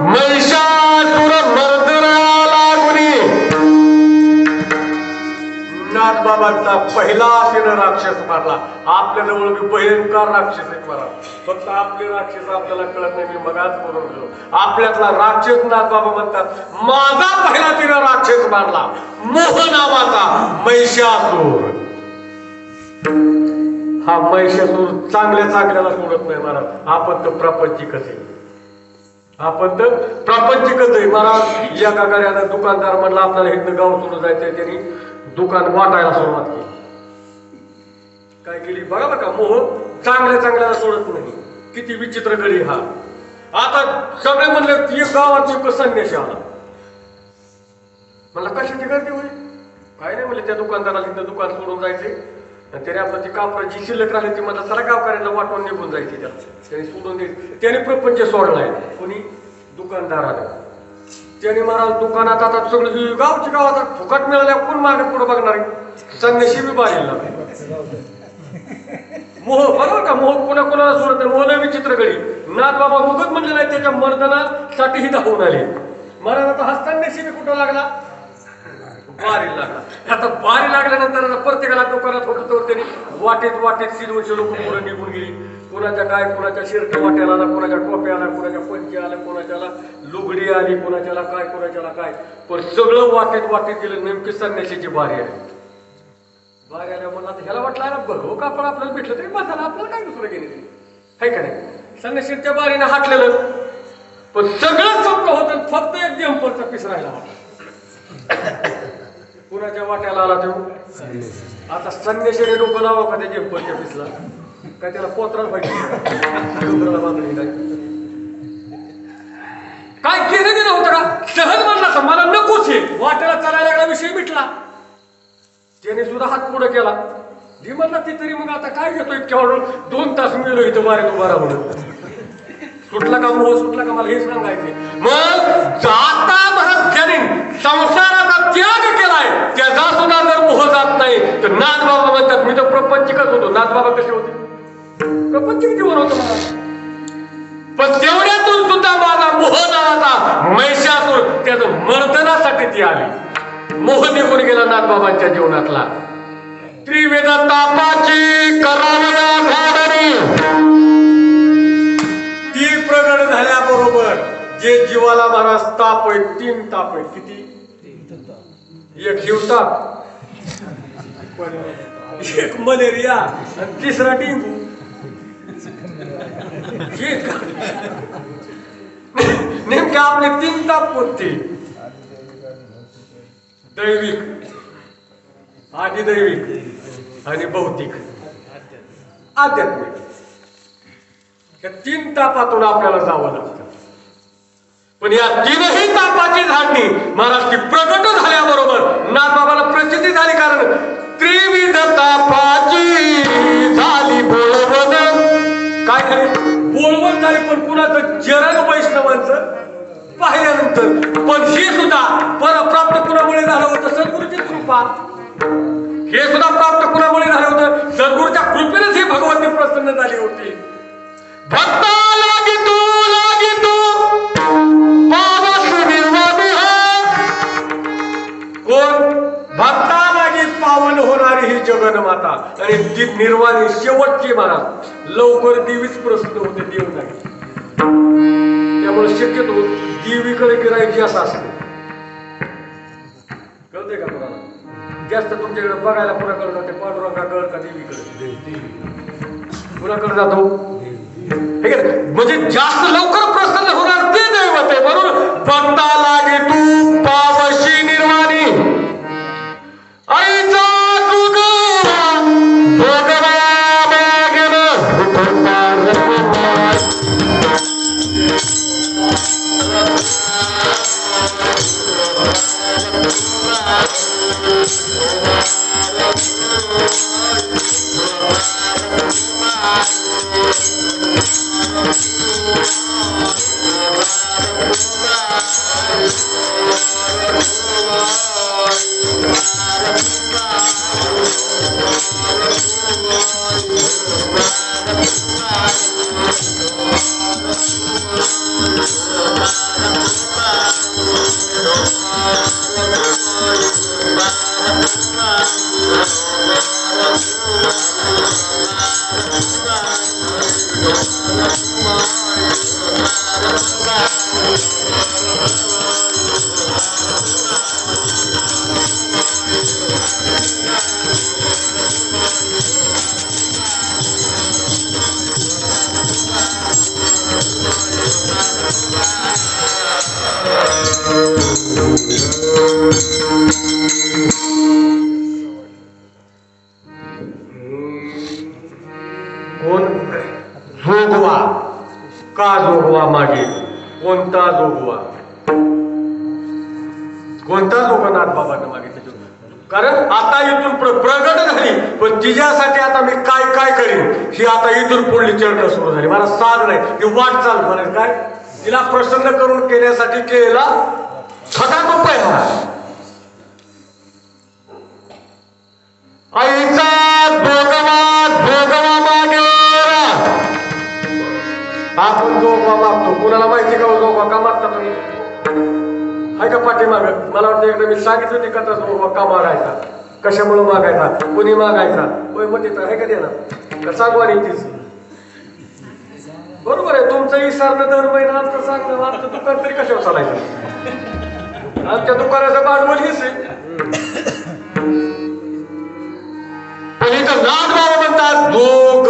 महिषासुर मर्दनाला लागुनी नाथबाबांचा पहिला तिनं राक्षस मारला. आपल्या जवळ मी भयंकर राक्षस आहेत मला, फक्त आपले राक्षस आपल्याला कळत नाही. मी मगाच बोलून गेलो, आपल्यातला राक्षस नाथबाबा म्हणतात. माझा पहिला तिनं राक्षस मारला, मोह नावाचा महिषासूर. हा महिषासूर चांगल्याला सोडत नाही महाराज. आपण तर प्रापंचिकच आहे, आपण तर प्रापंचिकच आहे महाराज. एका गाड्यानं दुकानदार म्हणला आपल्याला इथनं गाव सोडून जायचंय, त्यांनी दुकान वाटायला सुरुवात केली. काय केली बरोबर का? मोह चांगल्याला सोडत नाही. किती विचित्र गडी हा. आता सगळे म्हणले एक गावात एक संन्यासी आला. मला कशाची गर्दी होईल? काय नाही म्हणले, त्या दुकानदाराला इथं दुकान सोडून जायचे. त्याने आपलं ती कापडाची शिल्लक राहिली ती मला सगळ्या गावकऱ्यांना वाटून निघून जायची. त्याने सोडून द्यायची. त्याने प्रपंच सोडलाय. कोणी? दुकानदारानं. त्याने महाराज दुकानात आता सगळं गावची गावात फुकट मिळाल्या कोण मागे पुढे बघणार? संन्याशी बी बाहेरला मोह बरोबर का? मोह कोणाला सोडत नाही. मोह विचित्र गडी. नाथबाबा मुगत म्हणले नाही, त्याच्या मर्दनासाठीही धावून आले महाराज. आता हा संन्याशी बी कुठं लागला? बारी लागला. आता बारी लागल्यानंतर आता प्रत्येकाला दुकानात होतं तर त्यांनी वाटेत 300 लोक पुढे निघून गेली. कोणाच्या काय, कोणाच्या शिरट वाट्याला आला, कोणाच्या टोप्या आला, कोणाच्या पंची आला, कोणाच्याला लुगडी आली, कोणाच्याला काय, कोणाच्याला काय. पण सगळं वाटेत गेलं. नेमकी संन्याशीची बारी आली. बारी आल्या म्हणलं आता ह्याला वाटलं ना बरं हो का, आपण आपल्याला भेटलं तरी बसायला, आपल्याला काय दुसरं गेले आहे का नाही? संन्याशीच्या बारीने हाटलेलं. पण सगळं चौक होतं, फक्त एक जम्परचा पीस राहिला होता. कुणाच्या वाट्याला आला तो? आता संन्याशीने डोकं लावा का त्या जम्परच्या पीसला? काय त्याला पोत्राला पाहिजे डोंगराला बांधणी काय केलं गेलं होतं का? सहज म्हणला मला नकोच आहे, वाट्याला चालायला लागला, विषय मिटला. त्याने सुद्धा हात पुढे केला. जी म्हणला ती तरी मग आता काय घेतो इतक्या 2 तास मिळलो इथं बाहेर उभा राहून. सुटला का मोह? सुटला का? मला हे सांगायचे. मग जाता भरत ज्याने संसाराचा त्याग केलाय त्याचा सुद्धा जर मोह जात नाही तर नाथबाबा म्हणतात मी तर प्रपंचिकच होतो. नाथबाबा कसे होते? प्रपंचिक जीवन होतं मला. पण तेवढ्यातून सुद्धा माझा मोह नावाचा महिषासूर त्याचं मर्दनासाठी ती आली. मोह निघून गेला नाथबाबांच्या जीवनातला. त्रिवेद तापाची करावया घाडणी ती प्रगट झाल्याबरोबर जे जीवाला महाराज ताप आहे, 3 ताप आहे. किती? एक जीवताप, एक मलेरिया आणि तिसरा डेंगू. नेमके आपले 3 ताप कोणते? दैविक, आदिदैविक आणि भौतिक, आध्यात्मिक. या 3 तापातून आपल्याला जावं लागतं. पण या 3ही तापाची झाडणी महाराज ती प्रगट झाल्याबरोबर नाथबाबाला प्रसिद्धी झाली. कारण त्रिविध तापाची झाली बोळवण. काय झाली? बोळवण झाली. पण कुणाचं? जरण वैष्णवांचं पाहिल्यानंतर. पण हे सुद्धा परप्राप्त कुणामुळे झालं होतं? सद्गुरूची कृपा. हे सुद्धा प्राप्त कुणामुळे झालं होतं? सद्गुरूच्या कृपेनेच ही भगवती प्रसन्न झाली होती. भक्ता लागितू पावस निर्वाणी कोण? भक्ता लागीत पावन होणारी ही जगन्माता. आणि ती निर्वाणी शेवटची महाराज लवकर देवीच प्रसिद्ध होते, देव नाही. त्यामुळे शक्यतो देवीकडे गिरायची असं असते. कळते का तुम्हाला? जास्त तुमच्याकडे बघायला कुणाकडे जाते? पांडुरंगाकडे का देवीकडे? कुणाकडे जातो? म्हणजे जास्त लवकर प्रसन्न होणार ते दैवत आहे. म्हणून भक्ता लागे तू पावशी निर्वाणी आईचा कोण जोगवा का जोगवा मागे कोणता जोगवा कोणता जोगनाथ बाबांना मागितलं कारण आता इथून प्रगट झाली पण तिच्यासाठी आता मी काय काय करीन ही आता इथून पुढली चर्चा सुरू झाली मला साध नाही ती वाटचाल म्हणाल काय तिला प्रसन्न करून केल्यासाठी केला छटाक उपाय हा आईचा भोगवा मागे आपण जोगवा मागतो कुणाला माहिती का जोगवा का मागता तुम्ही हाय का पाठीमाग मला वाटतं एकदा मी सांगितलं होती कथा जोगवा का मागायचा कशामुळे मागायचा कुणी मागायचा होय मग तिथं आहे का देणार का सांगवानी तीच बरोबर आहे तुमचं विसरणं दर महिना आमचं सांगणं आमचं दुकान तरी कशावर चालायचं आमच्या दुकानाचं भांडवल हीच आहे पण इथं नागबाबा म्हणतात जोगवा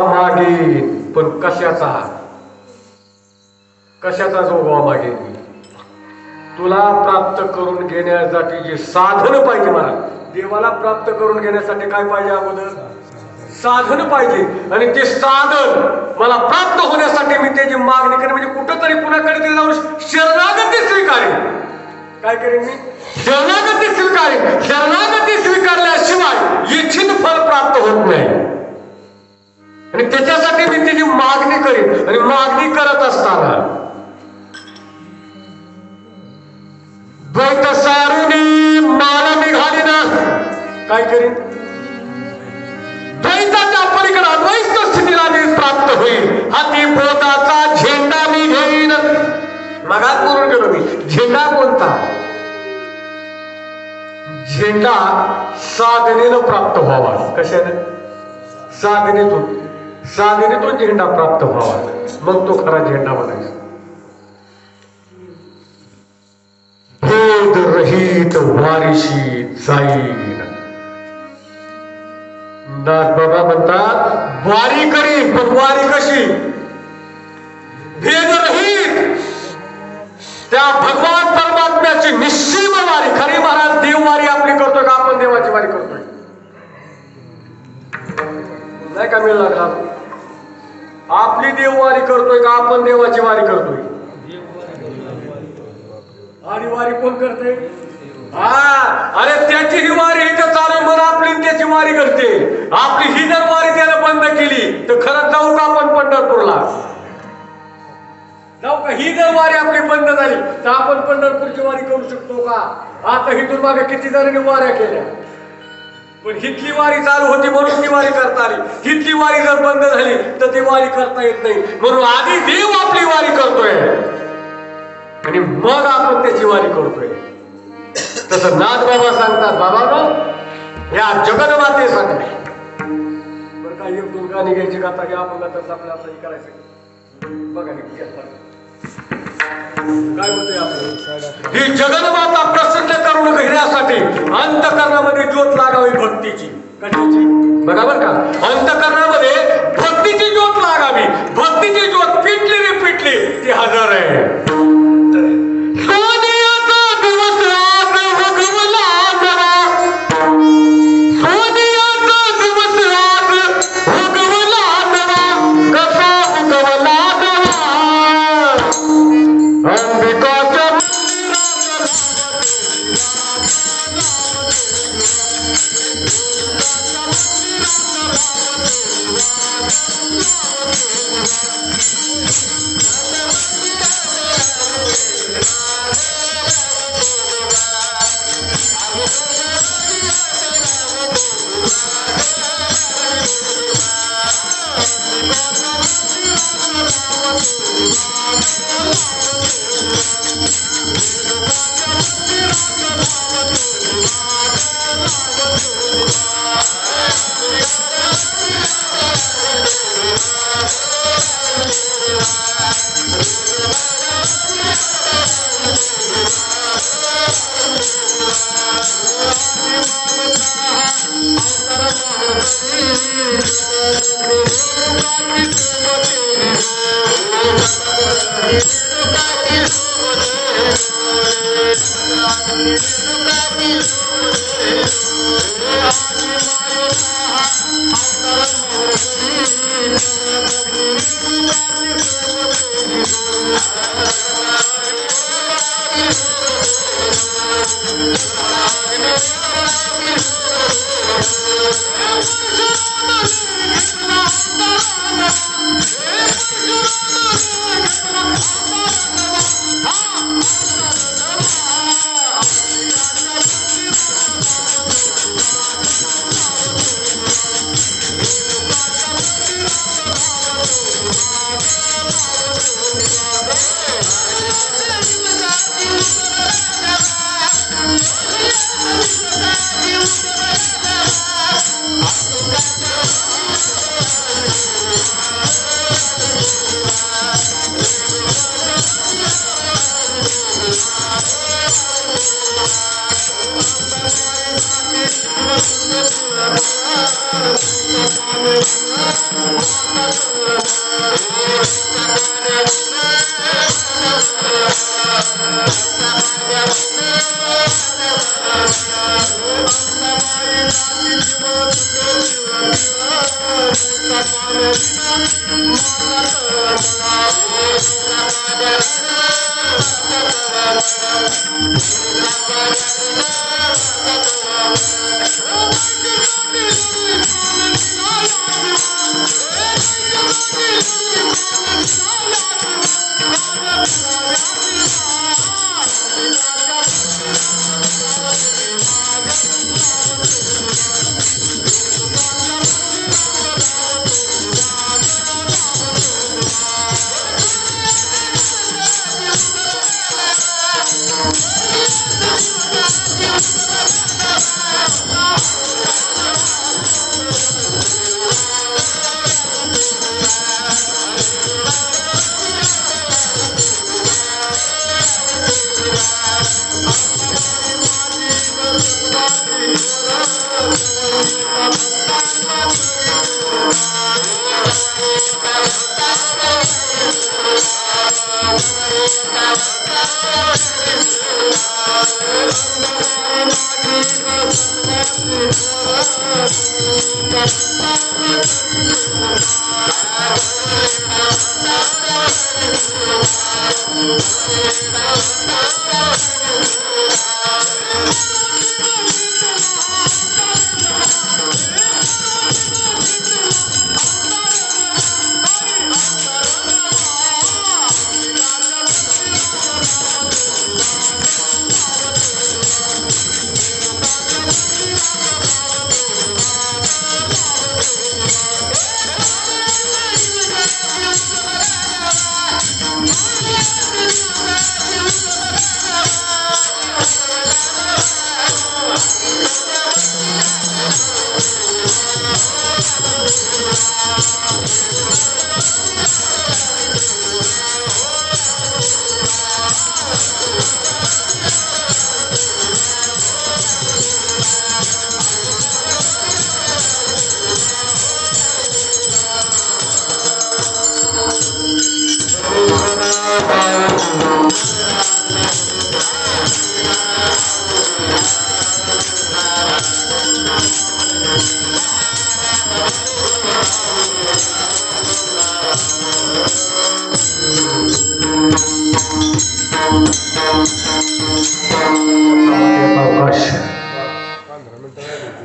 मागे पण कशाचा जोगवा मागे तुला प्राप्त करून घेण्यासाठी जे साधन पाहिजे मला देवाला प्राप्त करून घेण्यासाठी काय पाहिजे अगोदर साधन पाहिजे आणि ते साधन मला प्राप्त होण्यासाठी मी त्याची मागणी करेन म्हणजे कुठंतरी कुणाकडे जाऊन शरणागती स्वीकारेन काय करेन मी शरणागती स्वीकारल्याशिवाय इच्छित फळ प्राप्त होत नाही आणि त्याच्यासाठी मी त्याची मागणी करेन आणि मागणी करत असताना द्वैत सारुनी मान निघाली ना काय करीन द्वैताच्या पलीकडे अद्वैत स्थितीला मी प्राप्त होईल हाती बोधाचा झेंडा मी घेईन मगात बोलून गेलो मी झेंडा कोणता झेंडा साधनेनं प्राप्त व्हावा कशाने साधनेतून झेंडा प्राप्त व्हावा मग तो खरा झेंडा बनायचा भेद रहित वारीशी जाईन नाथबाबा म्हणतात वारी करीन पण वारी कशी भेद रहित त्या भगवान परमात्म्याची निश्चिम वारी खरी महाराज देववारी आपली करतोय का आपण देवाची वारी करतोय नाही का मिळ लागला आपली देववारी करतोय का आपण देवाची वारी करतोय आणि वारी कोण करते अरे त्याची ही वारी इथं चालू म्हणून आपली त्याची वारी करते आपली ही जर वारी त्यानं बंद केली तर खरंच जाऊ का आपण पंढरपूरला जाऊ का ही जर वारी आपली बंद झाली तर आपण पंढरपूरची वारी करू शकतो का आता हिथून मागे किती जणांनी वाऱ्या केल्या पण हितली वारी चालू होती म्हणून ती वारी करता आली हितली वारी जर बंद झाली तर ती वारी करता येत नाही म्हणून आधी देव आपली वारी करतोय आणि मग आपण त्याची वारी करतोय तसं नाथबाबा सांगतात बाबांनो या जगन्मातेसाठी बरं का एक दोन गाणी घ्यायची गाता घ्या आपण गाता आपल्याला असं करायचं बघा काय होतंय आपलं ही जगन्माता प्रसन्न करून घेण्यासाठी अंतःकरणामध्ये ज्योत लागावी भक्तीची कशाची बरोबर का अंतःकरणामध्ये भक्तीची ज्योत लागावी भक्तीची ज्योत पिटली रे पिटली ती हजर आहे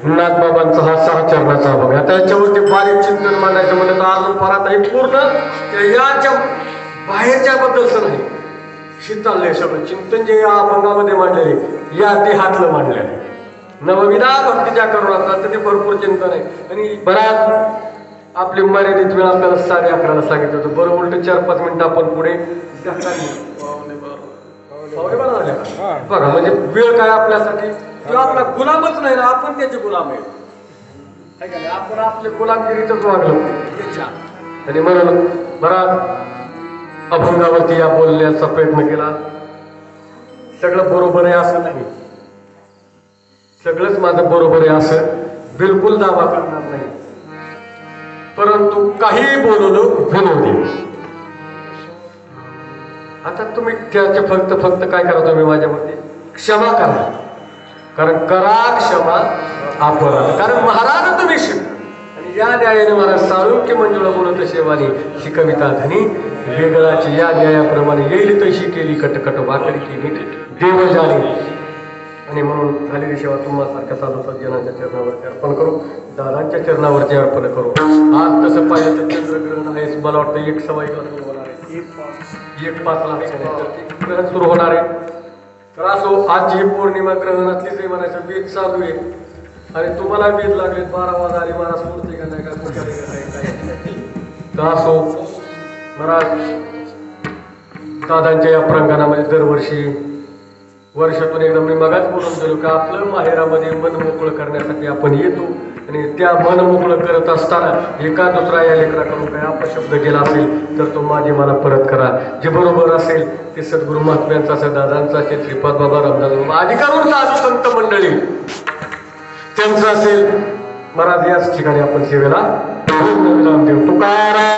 नाथबाबांचा हा 6 चरणाचा अभंग. आता याच्यावरती बारीक चिंतन मांडायचं म्हणलं तर अजून फार आता हे पूर्ण याच्या बाहेरच्या बद्दलच नाही, शीतालय सगळं चिंतन जे या अभंगामध्ये मांडलेले या देहातलं मांडलेलं आहे. नवविधा भक्ती ज्या करून असतात तर ते भरपूर चिंतन आहे. आणि बराच आपली मर्यादित वेळ आपल्याला 11:30 सांगितलं होतं. बरं उलट 4-5 मिनिटं आपण पुढे बघा, म्हणजे वेळ काय आपल्यासाठी किंवा आपला गुलामच नाही ना, आपण त्याचे गुलाम आहे. आपण आपले गुलामगिरीतच वागलो त्याच्या. आणि म्हणून बराच अभंगावरती या बोलण्याचा प्रयत्न केला. सगळं बरोबर आहे असं नाही, सगळंच माझं बरोबर आहे असं बिलकुल दावा करणार नाही, परंतु काही बोलू दे. आता तुम्ही त्याचे फक्त काय करा, तुम्ही माझ्यावरती क्षमा करा. कारण करा क्षमा अपराध, कारण महाराज तुम्ही शिक. आणि या न्यायाने महाराज साळुंक्य मंजुळा बोलत शेवानी ही कविता धनी वेगळाची या न्यायाप्रमाणे येईल तशी केली कटकट वाकडी की नीट देव जाणे. आणि म्हणून झालेली सेवा तुम्हासारख्या साधू सज्जनांच्या चरणावरती अर्पण करू, दादांच्या चरणावरती अर्पण करू. आज तसं पाहिलं तर चंद्रग्रहण आहे, मला वाटतं 1:15 होणार आहे, 1:05 ग्रहण सुरू होणार आहे. तर असो, आज ही पौर्णिमा ग्रहणातलीच आहे म्हणायचं, बीज चालू आहे. आणि तुम्हाला बीज लागले 12 वाजता आली, महाराज सोडते का नाही का तर असो महाराज दादांच्या या प्रांगणामध्ये दरवर्षी वर्षातून एकदा मी मगाच बोलून गेलो का आपलं माहेरामध्ये मन मोकळं करण्यासाठी आपण येतो. आणि त्या मन मोकळं करत असताना एका दुसरा या लेकराकडून काही अपशब्द गेला असेल तर तो माझे मला परत करा. जे बरोबर असेल ते सद्गुरू महात्म्यांचा असेल, दादांचा असेल, श्रीपाद बाबा रामदास बाबा अधिकारून साधू संत मंडळी त्यांचं असेल महाराज याच ठिकाणी आपण सेवेला नामदेव तुकाराम